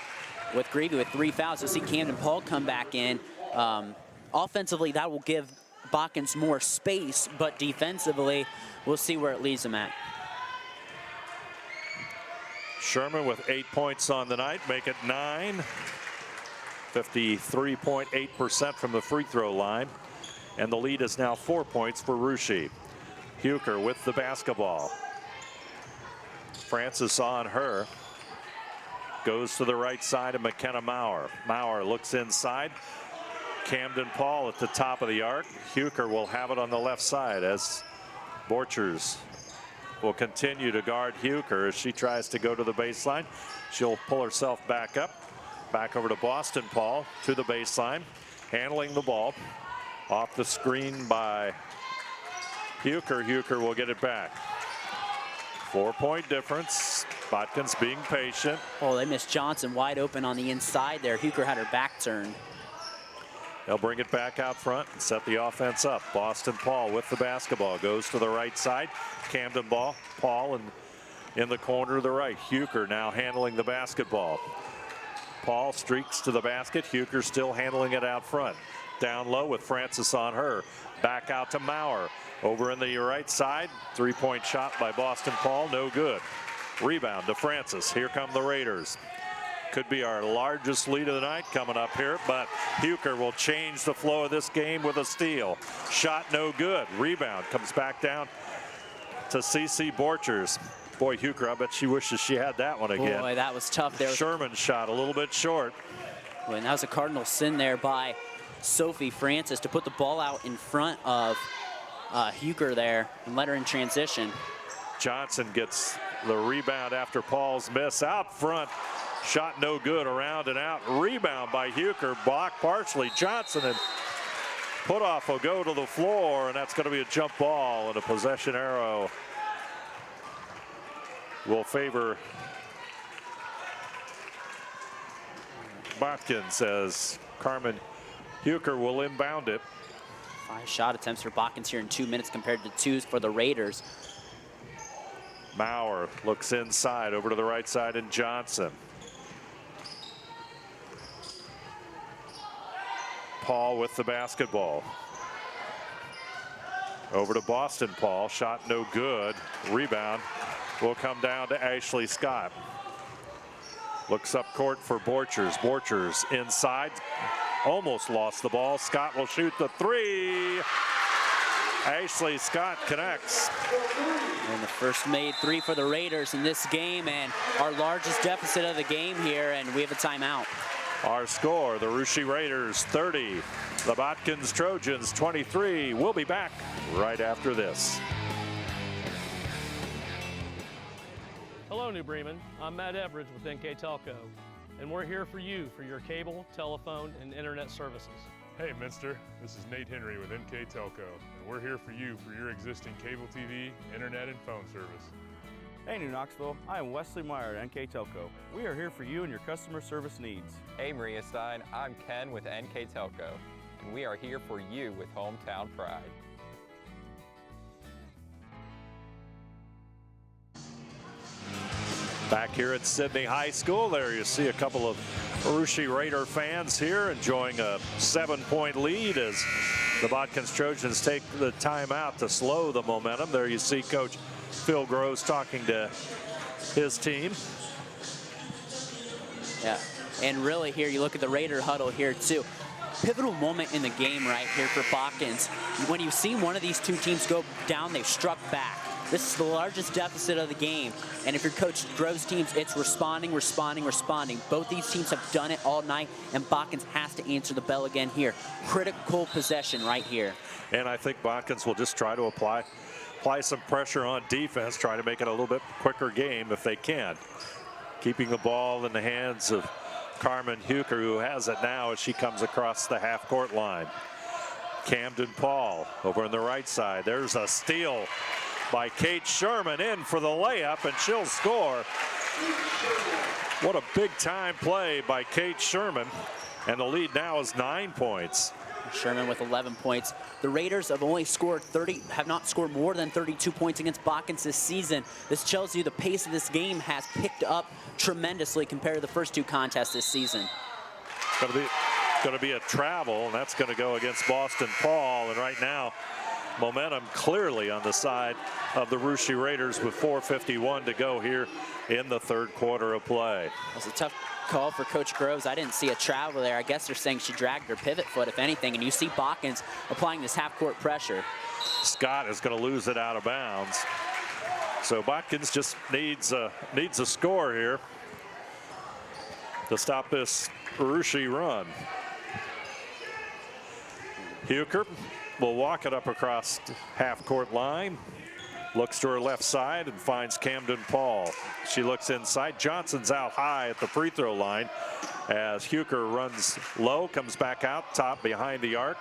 with Greavy with 3 fouls, you'll see Camden Paul come back in. Offensively, that will give Botkins more space, but defensively, we'll see where it leaves them at. Sherman with 8 points on the night, make it 9. 53.8% from the free throw line. And the lead is now 4 points for Arooshie. Bucher with the basketball. Francis on her. Goes to the right side of McKenna Maurer. Maurer looks inside. Camden Paul at the top of the arc. Bucher will have it on the left side as Borchers will continue to guard Huker as she tries to go to the baseline. She'll pull herself back up. Back over to Boston Paul to the baseline. Handling the ball. Off the screen by Huker. Huker will get it back. 4-point difference. Botkins being patient. Oh, they missed Johnson wide open on the inside there. Huker had her back turned. They'll bring it back out front and set the offense up. Boston Paul with the basketball. Goes to the right side. Camden ball. Paul in the corner to the right. Huker now handling the basketball. Paul streaks to the basket. Huker still handling it out front. Down low with Francis on her. Back out to Maurer. Over in the right side. 3-point shot by Boston Paul. No good. Rebound to Francis. Here come the Raiders. Could be our largest lead of the night coming up here, but Huker will change the flow of this game with a steal. Shot no good. Rebound comes back down to CC Borchers. Boy, Huker, I bet she wishes she had that one again. Boy, that was tough there. Sherman's shot a little bit short. And that was a cardinal sin there by Sophie Francis to put the ball out in front of Huker there and let her in transition. Johnson gets the rebound after Paul's miss out front. Shot no good, around and out. Rebound by Huker, blocked partially. Johnson and Putoff will go to the floor, and that's going to be a jump ball, and a possession arrow will favor Botkins as Carmen Huker will inbound it. 5 shot attempts for Botkins here in 2 minutes compared to 2 for the Raiders. Maurer looks inside, over to the right side, and Johnson. Paul with the basketball. Over to Boston Paul. Shot no good. Rebound will come down to Ashley Scott. Looks up court for Borchers. Borchers inside. Almost lost the ball. Scott will shoot the 3. Ashley Scott connects. And the first made 3 for the Raiders in this game, and our largest deficit of the game here, and we have a timeout. Our score, the Russia Raiders 30, the Botkins Trojans 23. We'll be back right after this. Hello, New Bremen. I'm Matt Everidge with NKTelco, and we're here for you for your cable, telephone, and internet services. Hey, Minster. This is Nate Henry with NKTelco, and we're here for you for your existing cable TV, internet, and phone service. Hey, New Knoxville. I am Wesley Meyer at NKTelco. We are here for you and your customer service needs. Hey, Maria Stein. I'm Ken with NKTelco, and we are here for you with hometown pride. Back here at Sydney High School, there you see a couple of Russia Raider fans here enjoying a 7-point lead as the Botkins Trojans take the timeout to slow the momentum. There you see Coach Phil Groves talking to his team. Yeah, and really here you look at the Raider huddle here too. Pivotal moment in the game right here for Botkins. When you've seen one of these two teams go down, they've struck back. This is the largest deficit of the game. And if you're Coach Groves' teams, it's responding, responding, responding. Both these teams have done it all night, and Botkins has to answer the bell again here. Critical possession right here. And I think Botkins will just try to apply some pressure on defense, try to make it a little bit quicker game if they can. Keeping the ball in the hands of Carmen Huker, who has it now as she comes across the half-court line. Camden Paul over on the right side. There's a steal by Kate Sherman in for the layup, and she'll score. What a big-time play by Kate Sherman, and the lead now is 9 points. Sherman with 11 points. The Raiders have only scored have not scored more than 32 points against Botkins this season. This tells you the pace of this game has picked up tremendously compared to the first 2 contests this season. Going to be a travel, and that's going to go against Boston Paul. And right now, momentum clearly on the side of the Russia Raiders with 4:51 to go here in the third quarter of play. That's a tough call for Coach Groves. I didn't see a travel there. I guess they're saying she dragged her pivot foot, if anything, and you see Botkins applying this half-court pressure. Scott is going to lose it out of bounds. So Botkins just needs a score here to stop this Russia run. Huker will walk it up across half-court line. Looks to her left side and finds Camden Paul. She looks inside. Johnson's out high at the free throw line as Huker runs low, comes back out top behind the arc.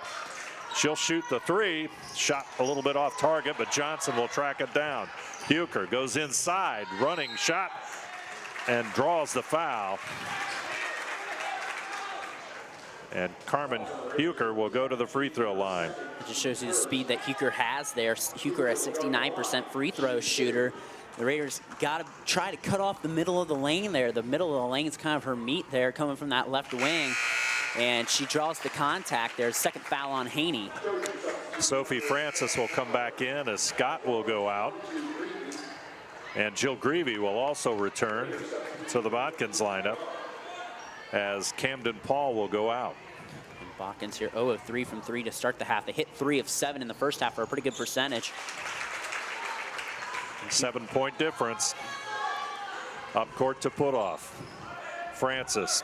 She'll shoot the three. Shot a little bit off target, but Johnson will track it down. Huker goes inside, running shot, and draws the foul. And Carmen Huker will go to the free throw line. It just shows you the speed that Huker has there. Huker, a 69% free throw shooter. The Raiders got to try to cut off the middle of the lane there. The middle of the lane is kind of her meat there, coming from that left wing. And she draws the contact there. Second foul on Haney. Sophie Francis will come back in as Scott will go out. And Jill Greavy will also return to the Botkins lineup as Camden Paul will go out. And Botkins here 0 of 3 from 3 to start the half. They hit 3 of 7 in the first half for a pretty good percentage. 7-point difference. Up court to put off. Francis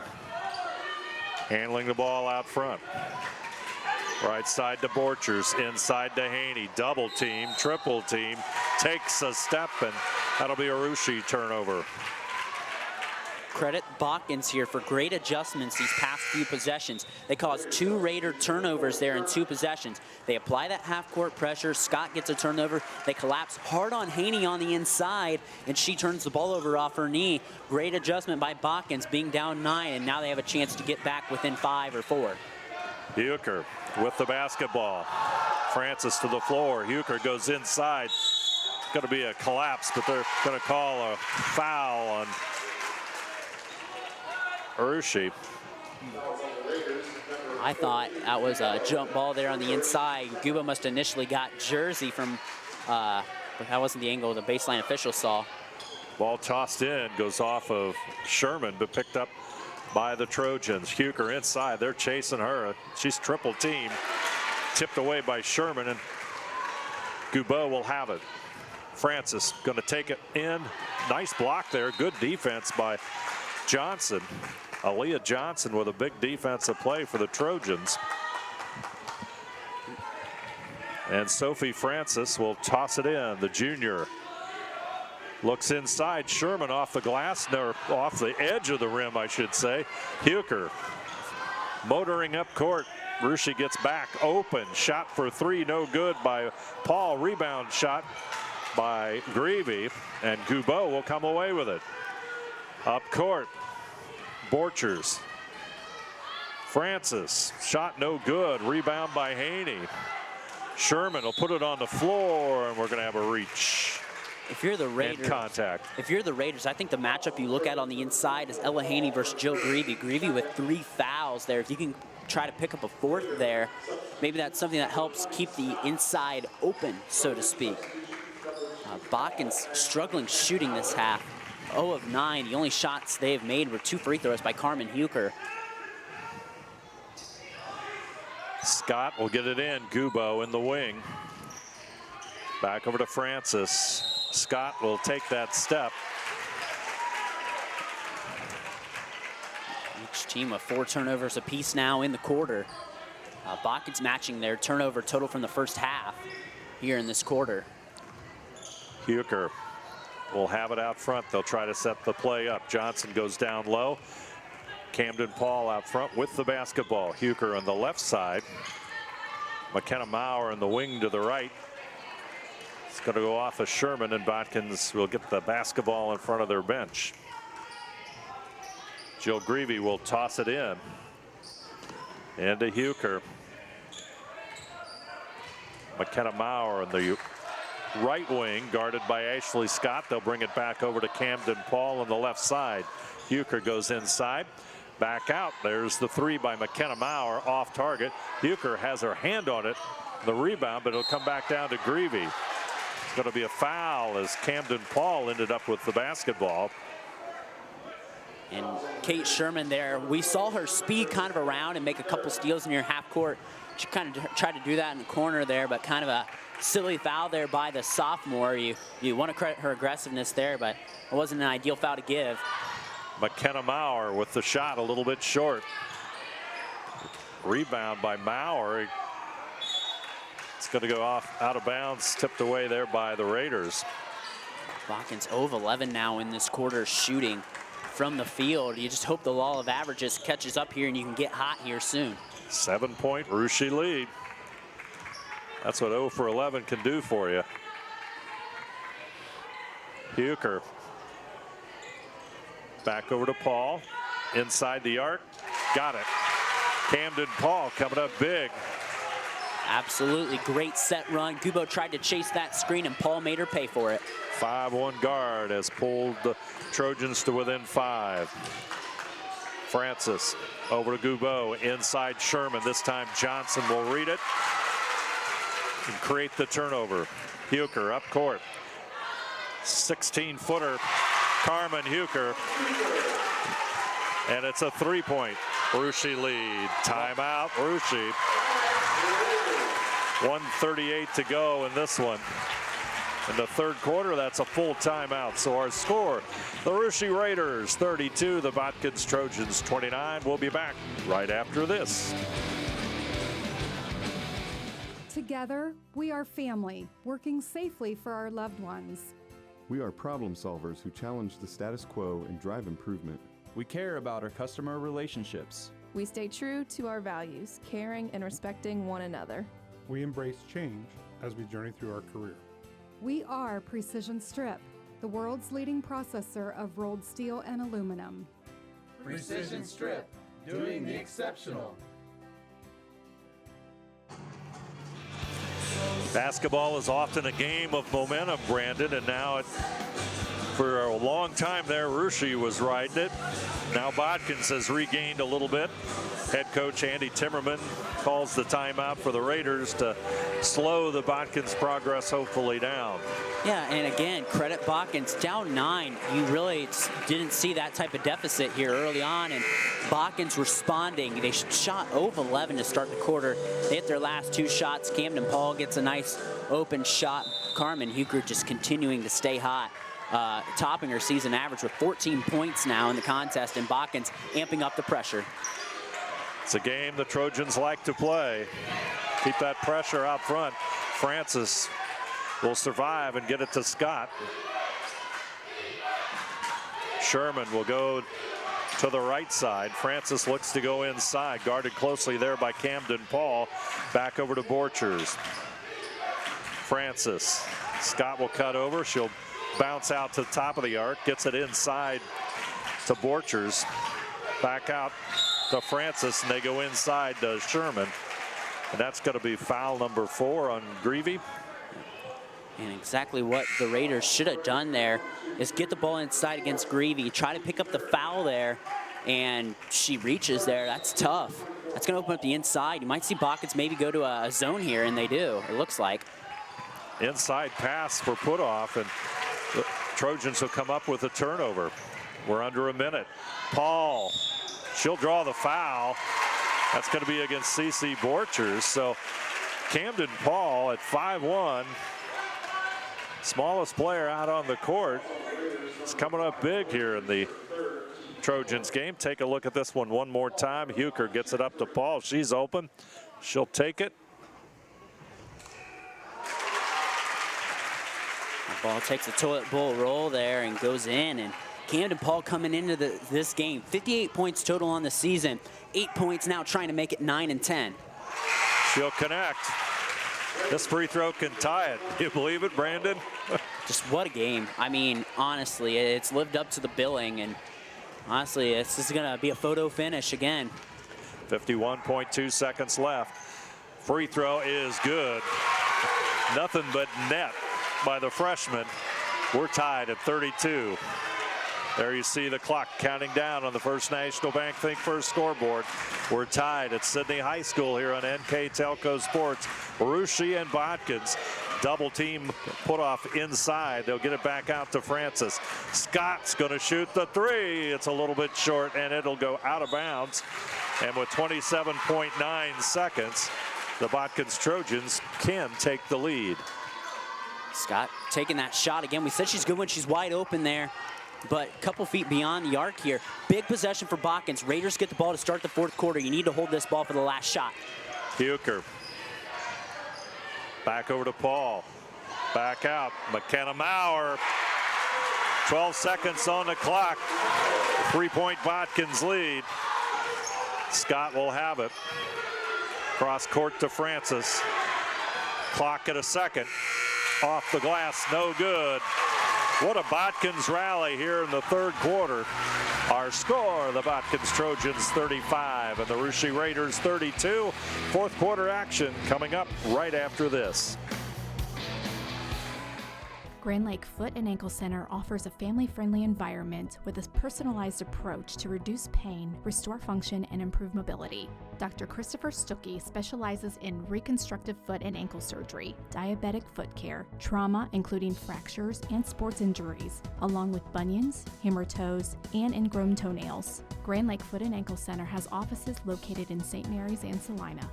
handling the ball out front. Right side to Borchers, inside to Haney. Double team, triple team, takes a step, and that'll be a Rushi turnover. Credit Botkins here for great adjustments these past few possessions. They caused 2 Raider turnovers there in 2 possessions. They apply that half-court pressure. Scott gets a turnover. They collapse hard on Haney on the inside, and she turns the ball over off her knee. Great adjustment by Botkins, being down 9, and now they have a chance to get back within 5 or 4. Huker with the basketball. Francis to the floor. Huker goes inside. Going to be a collapse, but they're going to call a foul on Urushi. I thought that was a jump ball there on the inside. Guba must initially got Jersey from, but that wasn't the angle the baseline official saw. Ball tossed in, goes off of Sherman, but picked up by the Trojans. Huker inside, they're chasing her. She's triple team, tipped away by Sherman, and Guba will have it. Francis going to take it in. Nice block there, good defense by Johnson. Aaliyah Johnson with a big defensive play for the Trojans. And Sophie Francis will toss it in, the junior. Looks inside, Sherman off the glass, or off the edge of the rim, I should say. Huker motoring up court. Rushi gets back, open, shot for 3, no good by Paul. Rebound shot by Greavy, and Gubo will come away with it. Up court, Borchers. Francis, shot no good, rebound by Haney. Sherman will put it on the floor, and we're going to have a reach. If you're the Raiders, contact. If you're the Raiders, I think the matchup you look at on the inside is Ella Haney versus Jill Greavy. Greavy with 3 fouls there. If you can try to pick up a 4th there, maybe that's something that helps keep the inside open, so to speak. Botkins struggling shooting this half. 0 of 9. The only shots they've made were 2 free throws by Carmen Huker. Scott will get it in. Gubo in the wing. Back over to Francis. Scott will take that step. Each team with 4 turnovers apiece now in the quarter. Botkins matching their turnover total from the first half here in this quarter. Huker will have it out front. They'll try to set the play up. Johnson goes down low. Camden Paul out front with the basketball. Huker on the left side. McKenna Maurer in the wing to the right. It's going to go off of Sherman, and Botkins will get the basketball in front of their bench. Jill Greavy will toss it in. Into Huker. McKenna Maurer in the right wing, guarded by Ashley Scott. They'll bring it back over to Camden Paul on the left side. Huker goes inside, back out. There's the 3 by McKenna Maurer, off target. Huker has her hand on it, the rebound, but it'll come back down to Greavy. It's going to be a foul as Camden Paul ended up with the basketball. And Kate Sherman there, we saw her speed kind of around and make a couple steals near half court. She kind of tried to do that in the corner there, but kind of a silly foul there by the sophomore. You want to credit her aggressiveness there, but it wasn't an ideal foul to give. McKenna Maurer with the shot a little bit short. Rebound by Maurer. It's going to go off out of bounds, tipped away there by the Raiders. Botkins 0 of 11 now in this quarter shooting from the field. You just hope the law of averages catches up here and you can get hot here soon. 7-point Russia lead. That's what 0 for 11 can do for you. Huker. Back over to Paul. Inside the arc. Got it. Camden Paul coming up big. Absolutely great set run. Gubo tried to chase that screen and Paul made her pay for it. 5-1 guard has pulled the Trojans to within 5. Francis over to Gubo. Inside Sherman. This time Johnson will read it and create the turnover. Huker up court. 16-footer. Carmen Huker. And it's a 3-point Russia lead. Timeout Russia. 1:38 to go in this one. In the third quarter, that's a full timeout. So our score, the Russia Raiders 32, the Botkins Trojans 29. We'll be back right after this. Together, we are family, working safely for our loved ones. We are problem solvers who challenge the status quo and drive improvement. We care about our customer relationships. We stay true to our values, caring and respecting one another. We embrace change as we journey through our career. We are Precision Strip, the world's leading processor of rolled steel and aluminum. Precision Strip, doing the exceptional. Basketball is often a game of momentum, Brandon, and now for a long time there, Russia was riding it. Now Botkins has regained a little bit. Head coach Andy Timmerman calls the timeout for the Raiders to slow the Botkins progress hopefully down. Yeah, and again, credit Botkins down 9. You really didn't see that type of deficit here early on, and Botkins responding. They shot 0 of 11 to start the quarter. They hit their last 2 shots. Camden Paul gets a nice open shot. Carmen Huker just continuing to stay hot. Topping her season average with 14 points now in the contest, and Botkins amping up the pressure. It's a game the Trojans like to play. Keep that pressure out front. Francis will survive and get it to Scott. Sherman will go to the right side. Francis looks to go inside, guarded closely there by Camden Paul. Back over to Borchers. Francis. Scott will cut over. She'll bounce out to the top of the arc, gets it inside to Borchers. Back out to Francis, and they go inside to Sherman. And that's going to be foul number 4 on Greavy. And exactly what the Raiders should have done there is get the ball inside against Greavy, try to pick up the foul there, and she reaches there. That's tough. That's going to open up the inside. You might see Botkins maybe go to a zone here, and they do, it looks like. Inside pass for Putoff, and the Trojans will come up with a turnover. We're under a minute. Paul, she'll draw the foul. That's going to be against CC Borchers. So Camden Paul at 5'1", smallest player out on the court. It's coming up big here in the Trojans game. Take a look at this one more time. Huker gets it up to Paul. She's open. She'll take it. The ball takes a toilet bowl roll there and goes in. And Camden Paul coming into this game, 58 points total on the season. 8 points now, trying to make it 9 and 10. She'll connect. This free throw can tie it. Do you believe it, Brandon? Just what a game. I mean, honestly, it's lived up to the billing, and honestly, this is going to be a photo finish again. 51.2 seconds left. Free throw is good. Nothing but net by the freshman. We're tied at 32. There you see the clock counting down on the First National Bank Think First scoreboard. We're tied at Sydney High School here on NKTelco Sports. Russia and Botkins double team Putoff inside. They'll get it back out to Francis. Scott's going to shoot the 3. It's a little bit short, and it'll go out of bounds. And with 27.9 seconds, the Botkins Trojans can take the lead. Scott taking that shot again. We said she's good when she's wide open there, but a couple feet beyond the arc here. Big possession for Botkins. Raiders get the ball to start the fourth quarter. You need to hold this ball for the last shot. Huker. Back over to Paul. Back out. McKenna Maurer. 12 seconds on the clock. 3-point Botkins lead. Scott will have it. Cross court to Francis. Clock at a second. Off the glass, no good. What a Botkins rally here in the third quarter. Our score, the Botkins Trojans 35 and the Russia Raiders 32. Fourth quarter action coming up right after this. Grand Lake Foot and Ankle Center offers a family-friendly environment with a personalized approach to reduce pain, restore function, and improve mobility. Dr. Christopher Stuckey specializes in reconstructive foot and ankle surgery, diabetic foot care, trauma including fractures and sports injuries, along with bunions, hammer toes, and ingrown toenails. Grand Lake Foot and Ankle Center has offices located in St. Mary's and Salina.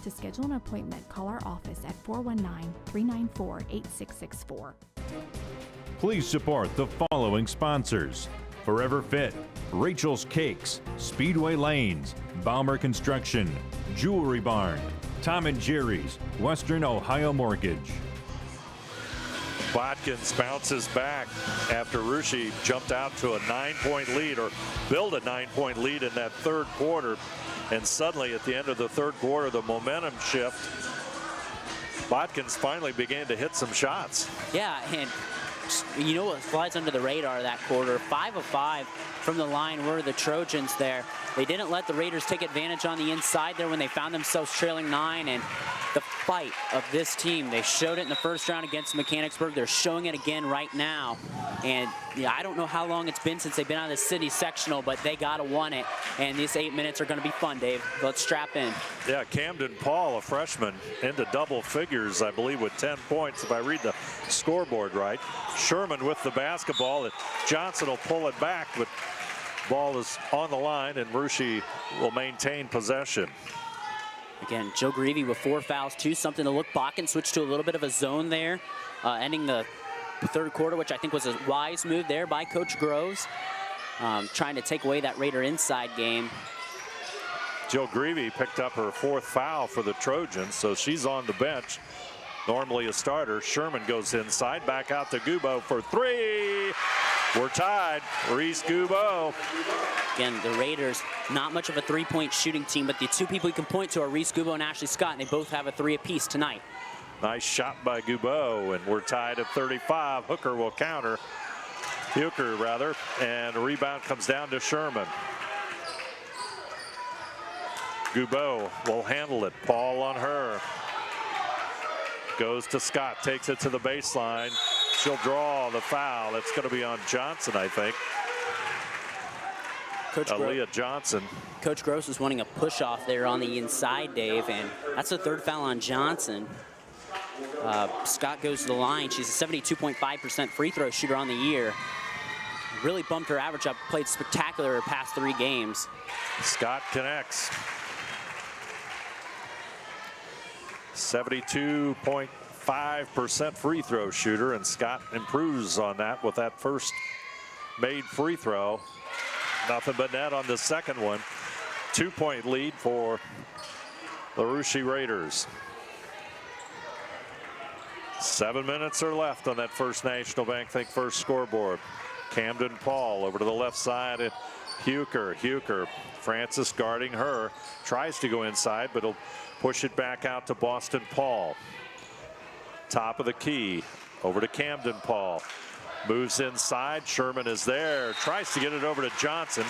To schedule an appointment, call our office at 419-394-8664. Please support the following sponsors: Forever Fit, Rachel's Cakes, Speedway Lanes, Balmer Construction, Jewelry Barn, Tom and Jerry's, Western Ohio Mortgage. Botkins bounces back after Russia jumped out to a 9-point lead, or built a 9-point lead in that third quarter. And suddenly at the end of the third quarter, the momentum shift. Botkins finally began to hit some shots. Yeah, and you know what flies under the radar that quarter? 5 of 5 from the line were the Trojans there. They didn't let the Raiders take advantage on the inside there when they found themselves trailing 9. And the fight of this team, they showed it in the first round against Mechanicsburg. They're showing it again right now. And yeah, I don't know how long it's been since they've been on the city sectional, but they gotta won it. And these 8 minutes are gonna be fun, Dave. Let's strap in. Yeah, Camden Paul, a freshman, into double figures, I believe, with 10 points, if I read the scoreboard right. Sherman with the basketball. Johnson will pull it back, but ball is on the line, and Russia will maintain possession. Again, Joe Greavy with 4 fouls, too. Something to look. Botkins switched to a little bit of a zone there, ending the third quarter, which I think was a wise move there by Coach Groves, trying to take away that Raider inside game. Joe Greavy picked up her 4th foul for the Trojans, so she's on the bench. Normally a starter. Sherman goes inside, back out to Gubo for 3. We're tied. Reese Gubo. Again, the Raiders, not much of a 3-point shooting team, but the 2 people you can point to are Reese Gubo and Ashley Scott, and they both have a 3 apiece tonight. Nice shot by Gubo, and we're tied at 35. Hooker will counter. Hooker, rather, and a rebound comes down to Sherman. Gubo will handle it. Paul on her. Goes to Scott, takes it to the baseline. She'll draw the foul. It's going to be on Johnson, I think. Aaliyah Johnson. Coach Gross was wanting a push off there on the inside, Dave, and that's the 3rd foul on Johnson. Scott goes to the line. She's a 72.5% free throw shooter on the year. Really bumped her average up, played spectacular her past 3 games. Scott connects. 72.5% free throw shooter, and Scott improves on that with that first made free throw. Nothing but net on the second one. 2-point lead for the Russia Raiders. 7 minutes are left on that First National Bank Think First scoreboard. Camden Paul over to the left side, and Hooker. Francis guarding her. Tries to go inside, but he'll push it back out to Boston Paul. Top of the key. Over to Camden Paul. Moves inside. Sherman is there. Tries to get it over to Johnson.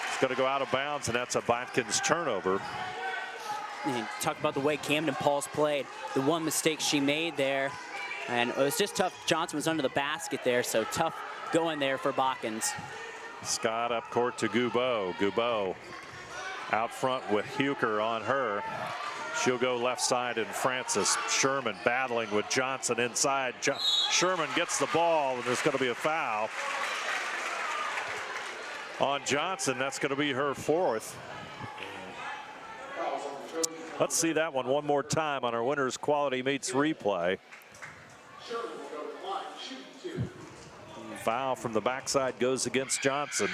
It's going to go out of bounds, and that's a Botkins turnover. And talk about the way Camden Paul's played. The one mistake she made there, and it was just tough. Johnson was under the basket there, so tough going there for Botkins. Scott up court to Gubo. Gubo out front with Hooker on her. She'll go left side, and Francis. Sherman battling with Johnson inside. Sherman gets the ball, and there's going to be a foul on Johnson. That's going to be her 4th. Let's see that one more time on our Winners Quality Meets replay. Foul from the backside goes against Johnson.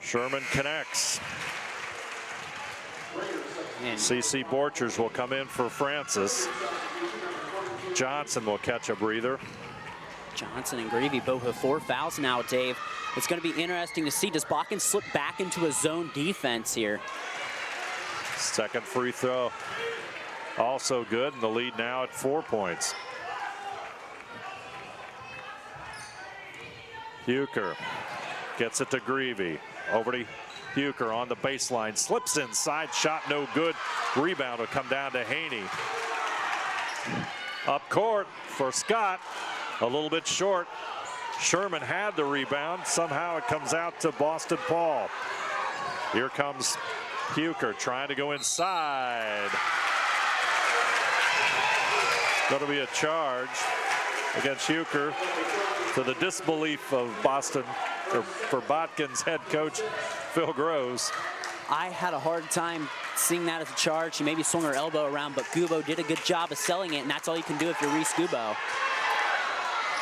Sherman connects. And CC Borchers will come in for Francis. Johnson will catch a breather. Johnson and Greavy both have 4 fouls now, Dave. It's going to be interesting to see. Does Botkins slip back into a zone defense here? Second free throw also good, and the lead now at 4 points. Huker gets it to Greavy. Over to Huker on the baseline. Slips inside, shot no good. Rebound will come down to Haney. Up court for Scott. A little bit short. Sherman had the rebound. Somehow it comes out to Boston Paul. Here comes Huker trying to go inside. Going to be a charge against Huker, to the disbelief of Boston, or for Botkins head coach Phil Groves. I had a hard time seeing that as a charge. She maybe swung her elbow around, but Gubo did a good job of selling it, and that's all you can do if you're Reese Gubo.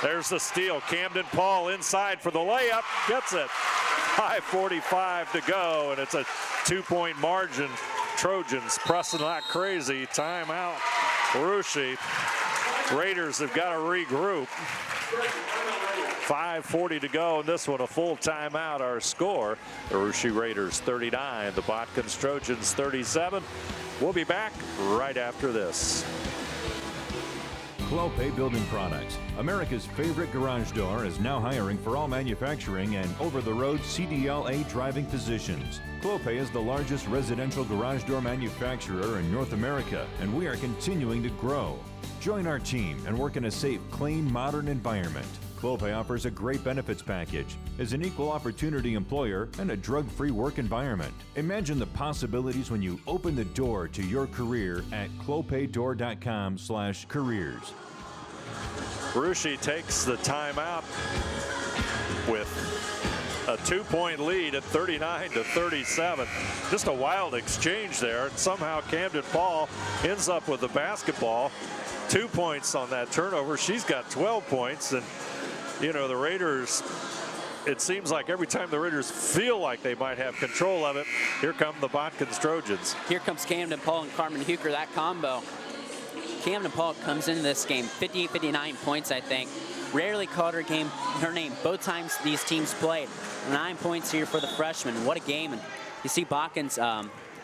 There's the steal. Camden Paul inside for the layup. Gets it. 5:45 to go, and it's a 2-point margin. Trojans pressing like crazy. Timeout. Rushi. Raiders have got to regroup. 5:40 to go in this one. A full timeout. Our score. The Rushi Raiders 39. The Botkins Trojans 37. We'll be back right after this. Clopay Building Products, America's favorite garage door, is now hiring for all manufacturing and over-the-road CDLA driving positions. Clopay is the largest residential garage door manufacturer in North America, and we are continuing to grow. Join our team and work in a safe, clean, modern environment. Clopay offers a great benefits package, is an equal opportunity employer, and a drug-free work environment. Imagine the possibilities when you open the door to your career at clopaydoor.com/careers. Rushi takes the timeout with a 2-point lead at 39-37. Just a wild exchange there, and somehow Camden Paul ends up with the basketball. 2 points on that turnover. She's got 12 points, and you know, the Raiders, it seems like every time the Raiders feel like they might have control of it, here come the Botkins Trojans. Here comes Camden Paul and Carmen Huker, that combo. Camden Paul comes into this game 58-59 points, I think. Rarely called her name both times these teams played. 9 points here for the freshman. What a game. And you see Botkins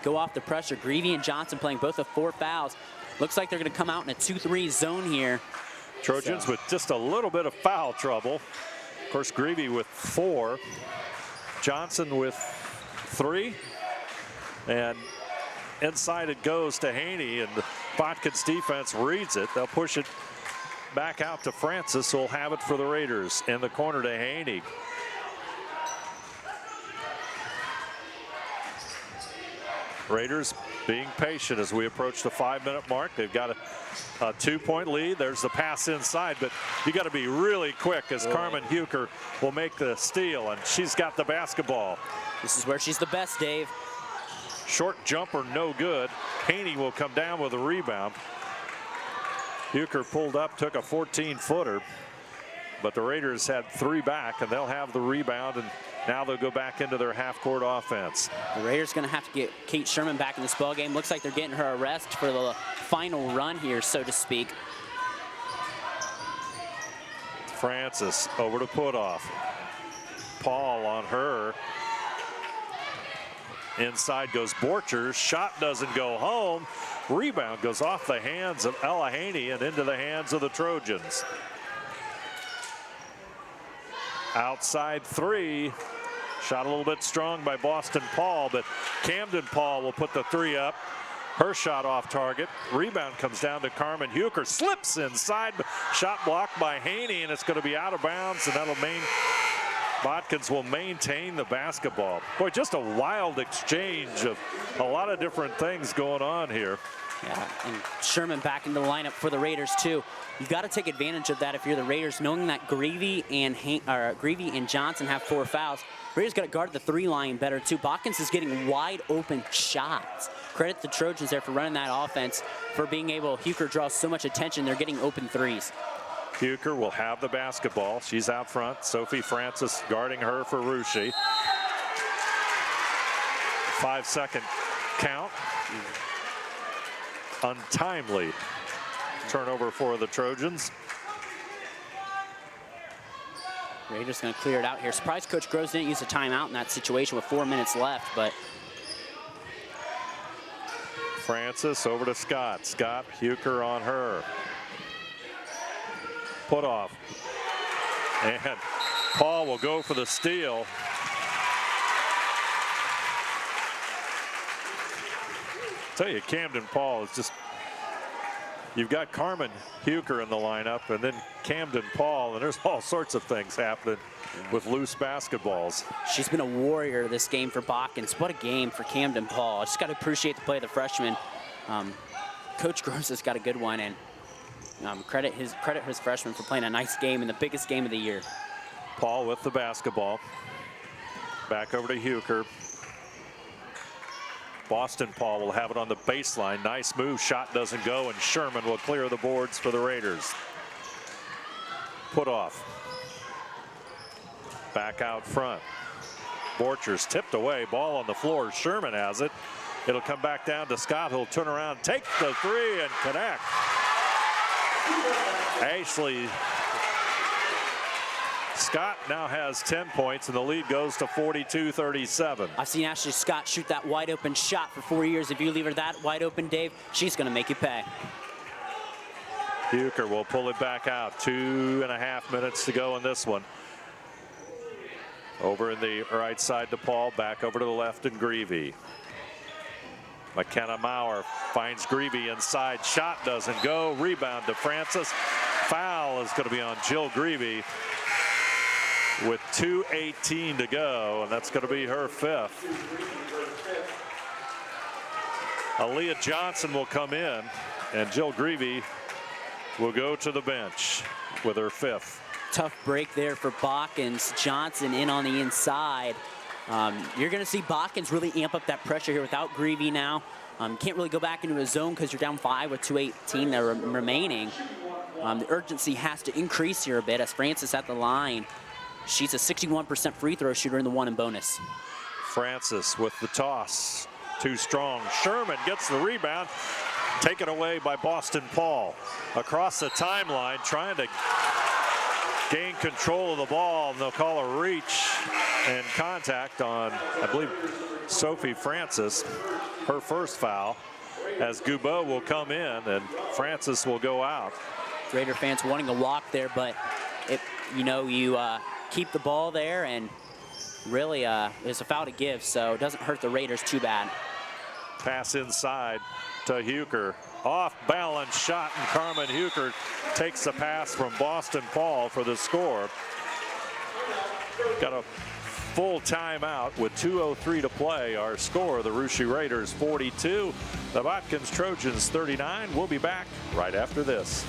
go off the pressure. Greavy and Johnson playing both of 4 fouls. Looks like they're going to come out in a 2-3 zone here. Trojans with just a little bit of foul trouble. Of course, Greavy with 4. Johnson with 3. And inside it goes to Haney, and the Botkins defense reads it. They'll push it back out to Francis, who'll have it for the Raiders. In the corner to Haney. Raiders being patient as we approach the 5-minute mark. They've got a 2-point lead. There's the pass inside, but you got to be really quick as Carmen Huker will make the steal, and she's got the basketball. This is where she's the best, Dave. Short jumper, no good. Haney will come down with a rebound. Huker pulled up, took a 14-footer, but the Raiders had 3 back, and they'll have the rebound, and now they'll go back into their half-court offense. The Raiders going to have to get Kate Sherman back in this ball game. Looks like they're getting her a rest for the final run here, so to speak. Francis over to Putoff. Paul on her. Inside goes Borchers. Shot doesn't go home. Rebound goes off the hands of Ella Haney and into the hands of the Trojans. Outside 3. Shot a little bit strong by Boston Paul, but Camden Paul will put the 3 up. Her shot off target. Rebound comes down to Carmen Huker. Slips inside, but shot blocked by Haney, and it's going to be out of bounds, and Botkins will maintain the basketball. Boy, just a wild exchange of a lot of different things going on here. Yeah, and Sherman back into the lineup for the Raiders too. You've got to take advantage of that if you're the Raiders, knowing that Greavy and Johnson have 4 fouls. Raiders got to guard the 3-line better too. Botkins is getting wide open shots. Credit the Trojans there for running that offense, for being able. Huker draws so much attention. They're getting open 3s. Huker will have the basketball. She's out front. Sophie Francis guarding her for Rushi. 5-second count. untimely turnover for the Trojans. Raiders going to clear it out here. Surprised Coach Groves didn't use a timeout in that situation with 4 minutes left, but Francis over to Scott. Scott, Huker on her. Put off. And Paul will go for the steal. Tell you, Camden Paul is just, you've got Carmen Huker in the lineup and then Camden Paul, and there's all sorts of things happening with loose basketballs. She's been a warrior this game for Botkins. What a game for Camden Paul. I just got to appreciate the play of the freshman. Coach Groves has got a good one, and credit his freshman for playing a nice game in the biggest game of the year. Paul with the basketball. Back over to Huker. Boston Paul will have it on the baseline. Nice move. Shot doesn't go, and Sherman will clear the boards for the Raiders. Put off. Back out front. Borchers tipped away. Ball on the floor. Sherman has it. It'll come back down to Scott. He'll turn around, take the three, and connect. Ashley Scott now has 10 points, and the lead goes to 42-37. I've seen Ashley Scott shoot that wide open shot for 4 years. If you leave her that wide open, Dave, she's going to make you pay. Huker will pull it back out. 2.5 minutes to go in this one. Over in the right side to Paul, back over to the left and Greavy. McKenna Maurer finds Greavy inside. Shot doesn't go. Rebound to Francis. Foul is going to be on Jill Greavy with 2:18 to go, and that's going to be her fifth. Aaliyah Johnson will come in, and Jill Greavy will go to the bench with her fifth. Tough break there for Botkins. Johnson in on the inside. You're going to see Botkins really amp up that pressure here without Greavy now. Can't really go back into a zone because you're down 5 with 2:18 there remaining. The urgency has to increase here a bit as Francis at the line. She's a 61% free throw shooter in the 1 and bonus. Francis with the toss. Too strong. Sherman gets the rebound. Taken away by Boston Paul. Across the timeline, trying to gain control of the ball, and they'll call a reach and contact on, I believe, Sophie Francis. Her first foul, as Gubeau will come in and Francis will go out. Raider fans wanting a walk there, but you keep the ball there, and really it's a foul to give, so it doesn't hurt the Raiders too bad. Pass inside to Huker. Off balance shot, and Carmen Huker takes the pass from Boston Paul for the score. Got a full timeout with 2:03 to play. Our score, the Russia Raiders 42, the Botkins Trojans 39. We'll be back right after this.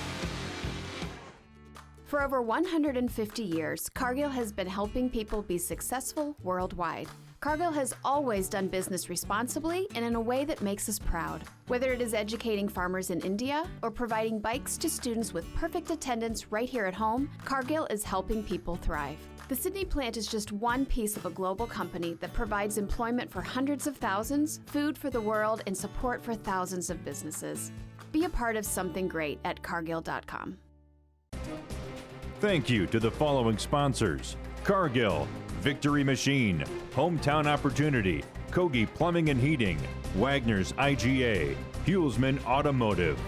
For over 150 years, Cargill has been helping people be successful worldwide. Cargill has always done business responsibly and in a way that makes us proud. Whether it is educating farmers in India or providing bikes to students with perfect attendance right here at home, Cargill is helping people thrive. The Sydney plant is just one piece of a global company that provides employment for hundreds of thousands, food for the world, and support for thousands of businesses. Be a part of something great at Cargill.com. Thank you to the following sponsors: Cargill, Victory Machine, Hometown Opportunity, Kogi Plumbing and Heating, Wagner's IGA, Hulsman Automotive.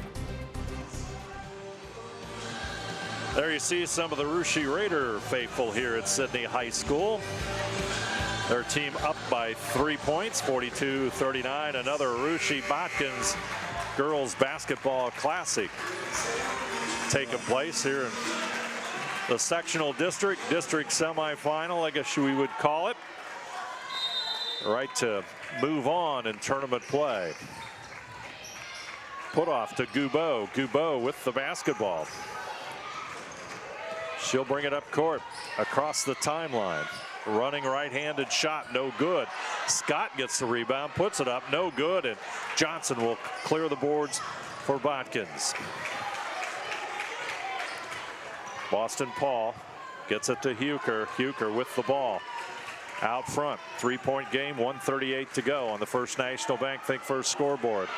There you see some of the Russia Raider faithful here at Sydney High School. Their team up by 3 points, 42-39. Another Russia Botkins Girls Basketball Classic taking place here in the sectional district semifinal, I guess we would call it. Right to move on in tournament play. Put off to Gubeau. Gubeau with the basketball. She'll bring it up court across the timeline. Running right-handed shot, no good. Scott gets the rebound, puts it up, no good, and Johnson will clear the boards for Botkins. Boston Paul gets it to Huker. Huker with the ball. Out front, 3-point game, 1:38 to go on the First National Bank Think First scoreboard.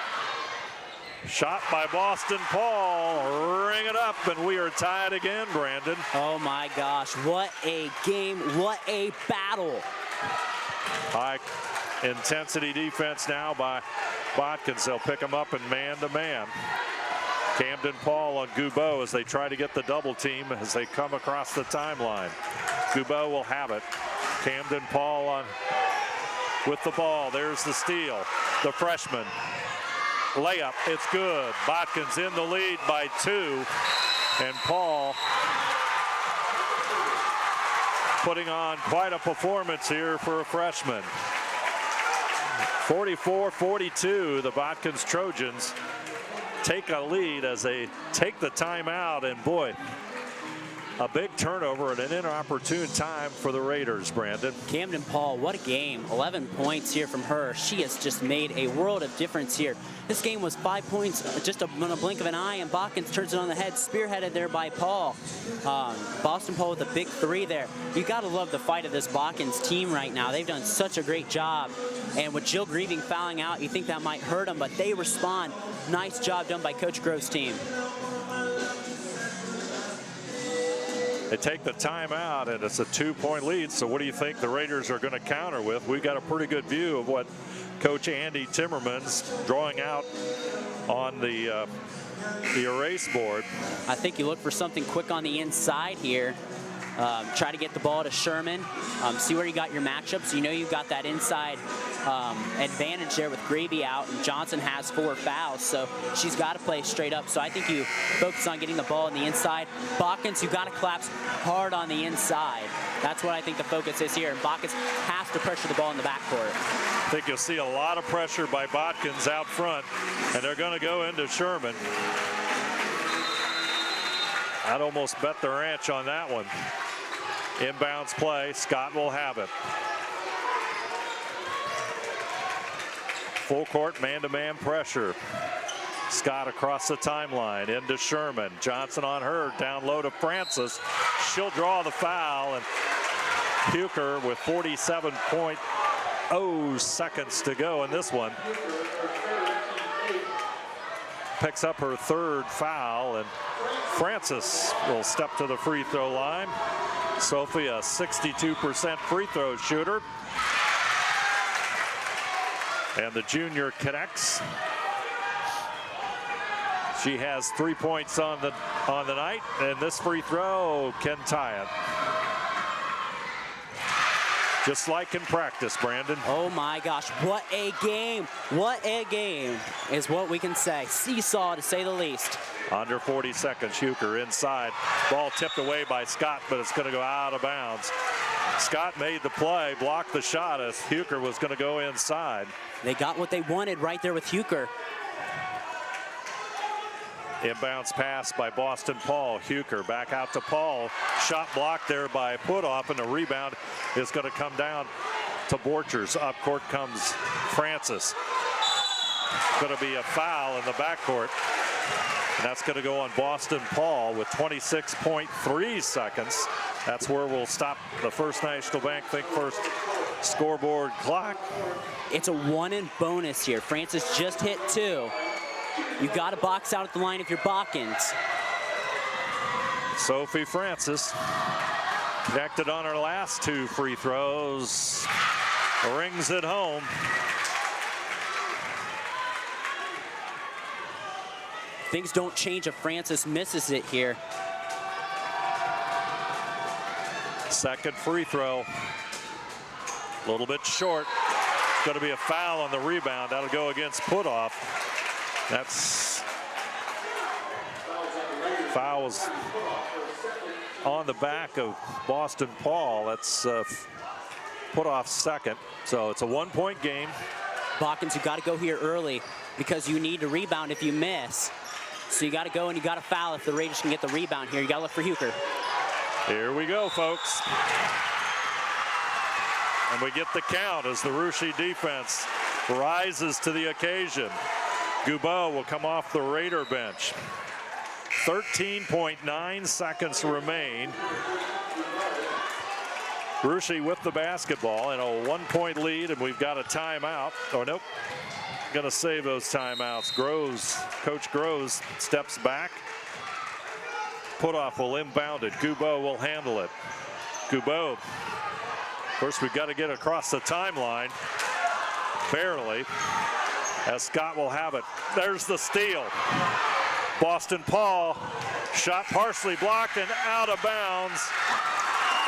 Shot by Boston Paul. Ring it up, and we are tied again, Brandon. Oh my gosh, what a game, what a battle. High intensity defense now by Botkins. They'll pick him up in man-to-man. Camden Paul on Goubeau as they try to get the double team as they come across the timeline. Goubeau will have it. Camden Paul on with the ball. There's the steal. The freshman. Layup. It's good. Botkins in the lead by 2. And Paul putting on quite a performance here for a freshman. 44-42, the Botkins Trojans take a lead as they take the timeout, and boy, a big turnover at an inopportune time for the Raiders, Brandon. Camden Paul, what a game. 11 points here from her. She has just made a world of difference here. This game was 5 points just on a blink of an eye, and Botkins turns it on the head, spearheaded there by Paul. Boston Paul with a big 3 there. You got to love the fight of this Botkins team right now. They've done such a great job. And with Jill Grieving fouling out, you think that might hurt them, but they respond. Nice job done by Coach Grove's team. They take the timeout, and it's a 2-point lead. So what do you think the Raiders are going to counter with? We've got a pretty good view of what Coach Andy Timmerman's drawing out on the erase board. I think you look for something quick on the inside here. Try to get the ball to Sherman. See where you got your matchups. You know you've got that inside advantage there with Gravy out, and Johnson has 4 fouls, so she's got to play straight up. So I think you focus on getting the ball on the inside. Botkins, you've got to collapse hard on the inside. That's what I think the focus is here, and Botkins has to pressure the ball in the backcourt. I think you'll see a lot of pressure by Botkins out front, and they're going to go into Sherman. I'd almost bet the ranch on that one. Inbounds play. Scott will have it. Full court man-to-man pressure. Scott across the timeline into Sherman. Johnson on her. Down low to Francis. She'll draw the foul, and Huker with 47.0 seconds to go in this one. Picks up her 3rd foul, and Francis will step to the free throw line. Sophie, a 62% free throw shooter. And the junior connects. She has 3 points on the night, and this free throw can tie it. Just like in practice, Brandon. Oh my gosh, what a game. What a game is what we can say. Seesaw, to say the least. Under 40 seconds, Huker inside. Ball tipped away by Scott, but it's going to go out of bounds. Scott made the play, blocked the shot as Huker was going to go inside. They got what they wanted right there with Huker. Inbounds pass by Boston Paul. Huker back out to Paul. Shot blocked there by Putoff, and the rebound is going to come down to Borchers. Up court comes Francis. Going to be a foul in the backcourt. And that's going to go on Boston Paul with 26.3 seconds. That's where we'll stop the First National Bank Think First scoreboard clock. It's a 1 and bonus here. Francis just hit 2. You got to box out at the line if you're Botkins. Sophie Francis connected on her last 2 free throws. Rings it home. Things don't change if Francis misses it here. Second free throw. A little bit short. It's going to be a foul on the rebound. That'll go against Putoff. That's fouls on the back of Boston Paul. That's Putoff's second. So it's a 1-point game. Botkins, you got to go here early because you need to rebound if you miss. So you got to go and you got to foul if the Raiders can get the rebound here. You got to look for Huker. Here we go, folks. And we get the count as the Russia defense rises to the occasion. Goubeau will come off the Raider bench. 13.9 seconds remain. Russia with the basketball and a 1-point lead, and we've got a timeout. Oh, nope. going to save those timeouts. Coach Groves steps back. Putoff will inbound it. Goubeau will handle it. Goubeau. First, we've got to get across the timeline. Barely. As Scott will have it. There's the steal. Boston Paul. Shot partially blocked and out of bounds.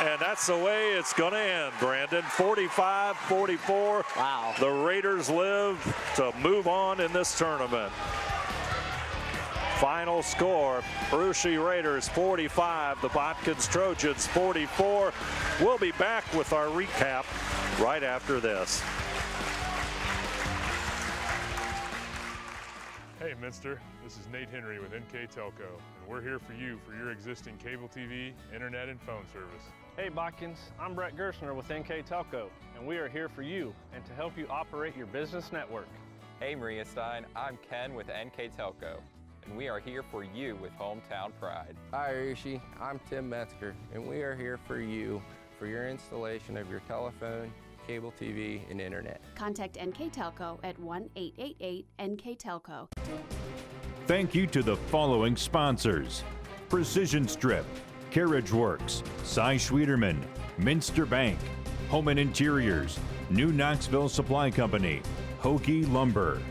And that's the way it's going to end, Brandon. 45-44. Wow. The Raiders live to move on in this tournament. Final score, Russia Raiders 45, the Botkins Trojans 44. We'll be back with our recap right after this. Hey Minster, this is Nate Henry with NKTelco, and we're here for you for your existing cable TV, internet, and phone service. Hey Botkins, I'm Brett Gershner with NKTelco, and we are here for you and to help you operate your business network. Hey Maria Stein, I'm Ken with NKTelco, and we are here for you with hometown pride. Hi Rishi, I'm Tim Metzger, and we are here for you for your installation of your telephone, cable TV, and internet. Contact NKTelco at 1-888-NKTelco. Thank you to the following sponsors: Precision Strip, Carriage Works, Cy Schwederman, Minster Bank, Home and Interiors, New Knoxville Supply Company, Hoagie Lumber.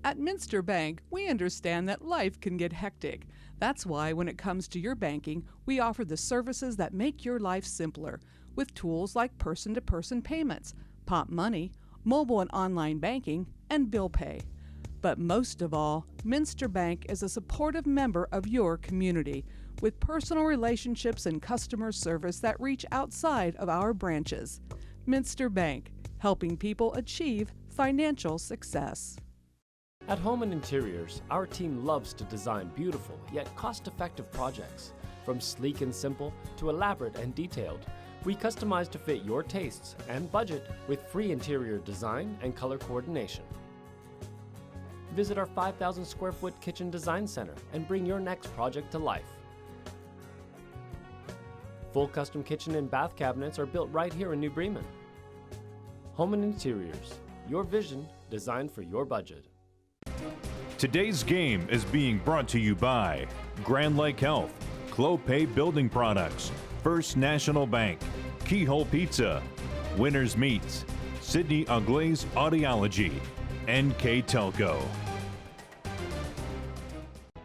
At Minster Bank, we understand that life can get hectic. That's why when it comes to your banking, we offer the services that make your life simpler, with tools like person-to-person payments, Pop Money, mobile and online banking, and bill pay. But most of all, Minster Bank is a supportive member of your community, with personal relationships and customer service that reach outside of our branches. Minster Bank, helping people achieve financial success. At Home and Interiors, our team loves to design beautiful yet cost-effective projects. From sleek and simple to elaborate and detailed, we customize to fit your tastes and budget with free interior design and color coordination. Visit our 5,000 square foot kitchen design center and bring your next project to life. Full custom kitchen and bath cabinets are built right here in New Bremen. Home and Interiors, your vision designed for your budget. Today's game is being brought to you by Grand Lake Health, Clopay Building Products, First National Bank, Keyhole Pizza, Winners Meats, Sydney Uglaze Audiology, NKTelco.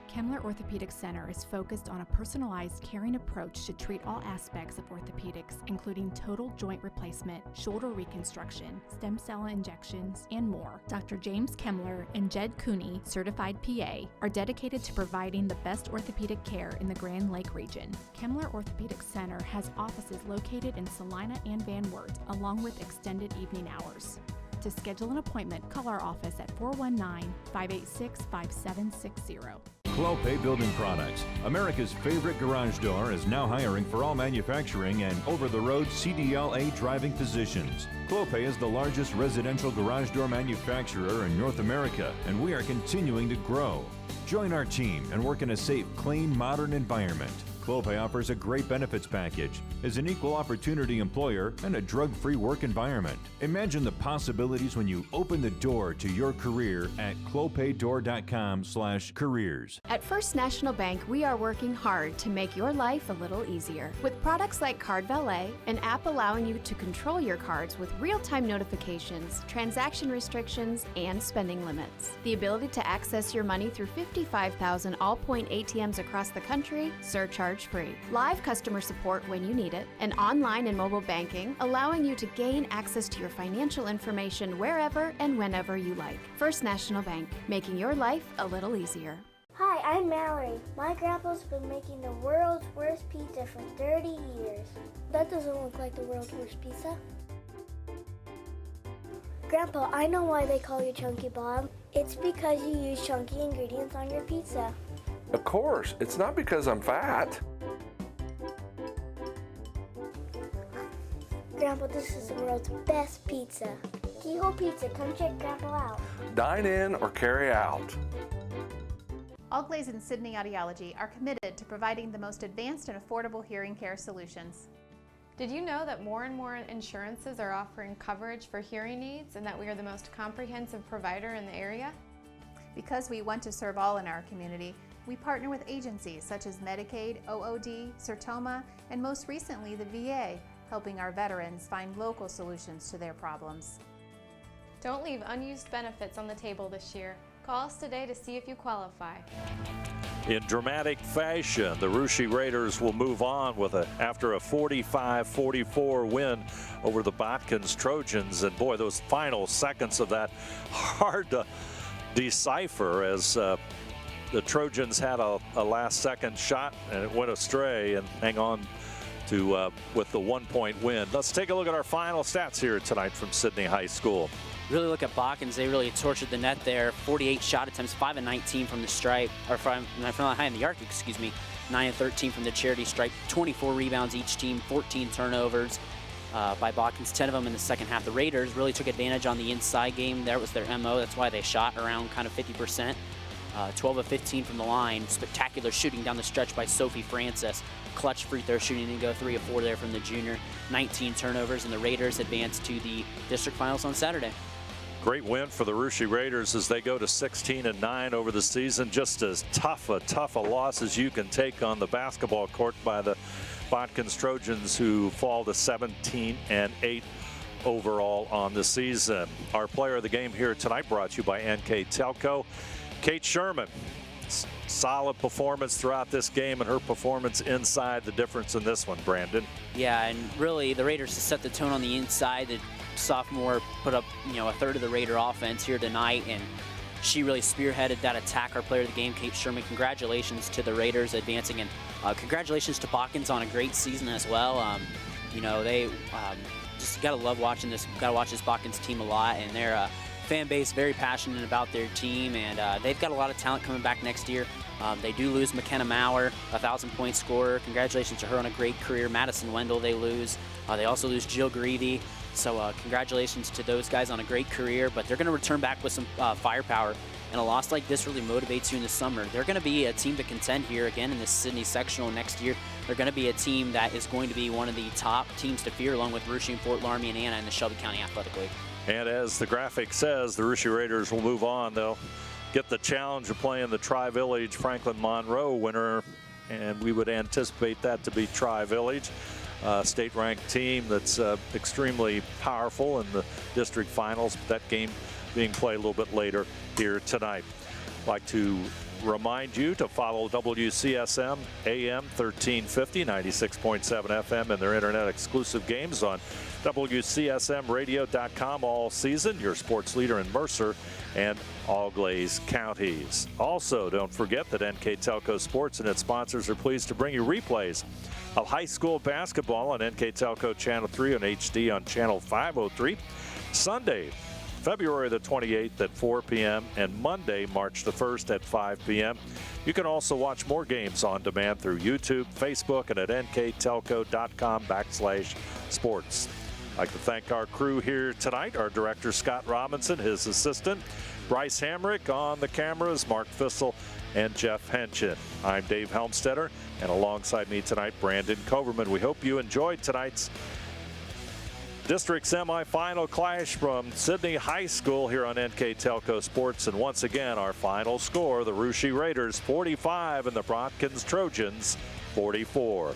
Kemmler Orthopedic Center is focused on a personalized, caring approach to treat all aspects of orthopedics, including total joint replacement, shoulder reconstruction, stem cell injections, and more. Dr. James Kemmler and Jed Cooney, certified PA, are dedicated to providing the best orthopedic care in the Grand Lake region. Kemmler Orthopedic Center has offices located in Salina and Van Wert, along with extended evening hours. To schedule an appointment, call our office at 419-586-5760. Clopay Building Products, America's favorite garage door, is now hiring for all manufacturing and over-the-road CDLA driving positions. Clopay is the largest residential garage door manufacturer in North America, and we are continuing to grow. Join our team and work in a safe, clean, modern environment. Clopay offers a great benefits package, is an equal opportunity employer, and a drug-free work environment. Imagine the possibilities when you open the door to your career at clopaydoor.com/careers. At First National Bank, we are working hard to make your life a little easier. With products like Card Valet, an app allowing you to control your cards with real-time notifications, transaction restrictions, and spending limits. The ability to access your money through 55,000 all-point ATMs across the country, surcharge free. Live customer support when you need it, and online and mobile banking, allowing you to gain access to your financial information wherever and whenever you like. First National Bank, making your life a little easier. Hi, I'm Mallory. My grandpa's been making the world's worst pizza for 30 years. That doesn't look like the world's worst pizza. Grandpa, I know why they call you Chunky Bob. It's because you use chunky ingredients on your pizza. Of course, it's not because I'm fat. Grandpa, this is the world's best pizza. Keyhole Pizza, come check Grandpa out. Dine in or carry out. Uglaze and Sydney Audiology are committed to providing the most advanced and affordable hearing care solutions. Did you know that more and more insurances are offering coverage for hearing aids and that we are the most comprehensive provider in the area? Because we want to serve all in our community, we partner with agencies such as Medicaid, OOD, Sertoma, and most recently the VA, helping our veterans find local solutions to their problems. Don't leave unused benefits on the table this year. Call us today to see if you qualify. In dramatic fashion, the Russia Raiders will move on after a 45-44 win over the Botkins Trojans. And boy, those final seconds of that, hard to decipher, as the Trojans had a last-second shot and it went astray, and hang on to with the 1-point win. Let's take a look at our final stats here tonight from Sydney High School. Really look at Botkins. They really tortured the net there. 48 shot attempts, 5 of 19 from the stripe, or from high in the arc, excuse me. 9 of 13 from the charity stripe. 24 rebounds each team, 14 turnovers by Botkins, 10 of them in the second half. The Raiders really took advantage on the inside game. That was their MO. That's why they shot around kind of 50%. 12 of 15 from the line. Spectacular shooting down the stretch by Sophie Francis. Clutch free throw shooting and go 3 of 4 there from the junior. 19 turnovers, and the Raiders advance to the district finals on Saturday. Great win for the Russia Raiders as they go to 16-9 over the season. Just as tough a loss as you can take on the basketball court by the Botkins Trojans, who fall to 17-8 overall on the season. Our player of the game here tonight brought to you by NKTelco. Kate Sherman. Solid performance throughout this game, and her performance inside the difference in this one, Brandon. Yeah, and really the Raiders set the tone on the inside. The sophomore put up, a third of the Raider offense here tonight, and she really spearheaded that attack. Our player of the game, Kate Sherman. Congratulations to the Raiders advancing, and congratulations to Botkins on a great season as well. They just gotta love watching this. Gotta watch this Botkins team a lot, and they're fan base very passionate about their team, and they've got a lot of talent coming back next year. They do lose McKenna Maurer, 1,000-point scorer. Congratulations to her on a great career. Madison Wendell they lose. They also lose Jill Greavy. So congratulations to those guys on a great career, but they're going to return back with some firepower, and a loss like this really motivates you in the summer. They're going to be a team to contend here again in the Sydney sectional next year. They're going to be a team that is going to be one of the top teams to fear, along with Russia and Fort Laramie and Anna in the Shelby County Athletic League. And as the graphic says, the Russia Raiders will move on. They'll get the challenge of playing the Tri-Village Franklin Monroe winner, and we would anticipate that to be Tri-Village. State-ranked team that's extremely powerful in the district finals. That game being played a little bit later here tonight. I'd like to remind you to follow WCSM AM 1350, 96.7 FM, and their internet exclusive games on WCSMradio.com all season. Your sports leader in Mercer and Auglaize counties. Also, don't forget that NKTelco Sports and its sponsors are pleased to bring you replays of high school basketball on NKTelco Channel 3 and HD on Channel 503. Sunday, February the 28th at 4 p.m. and Monday, March the 1st at 5 p.m. You can also watch more games on demand through YouTube, Facebook, and at nktelco.com/sports. I'd like to thank our crew here tonight, our director, Scott Robinson, his assistant, Bryce Hamrick, on the cameras, Mark Fissel, and Jeff Henshin. I'm Dave Helmstetter, and alongside me tonight, Brandon Coverman. We hope you enjoyed tonight's district semifinal clash from Sydney High School here on NKTelco Sports. And once again, our final score, the Russia Raiders 45 and the Botkins Trojans 44.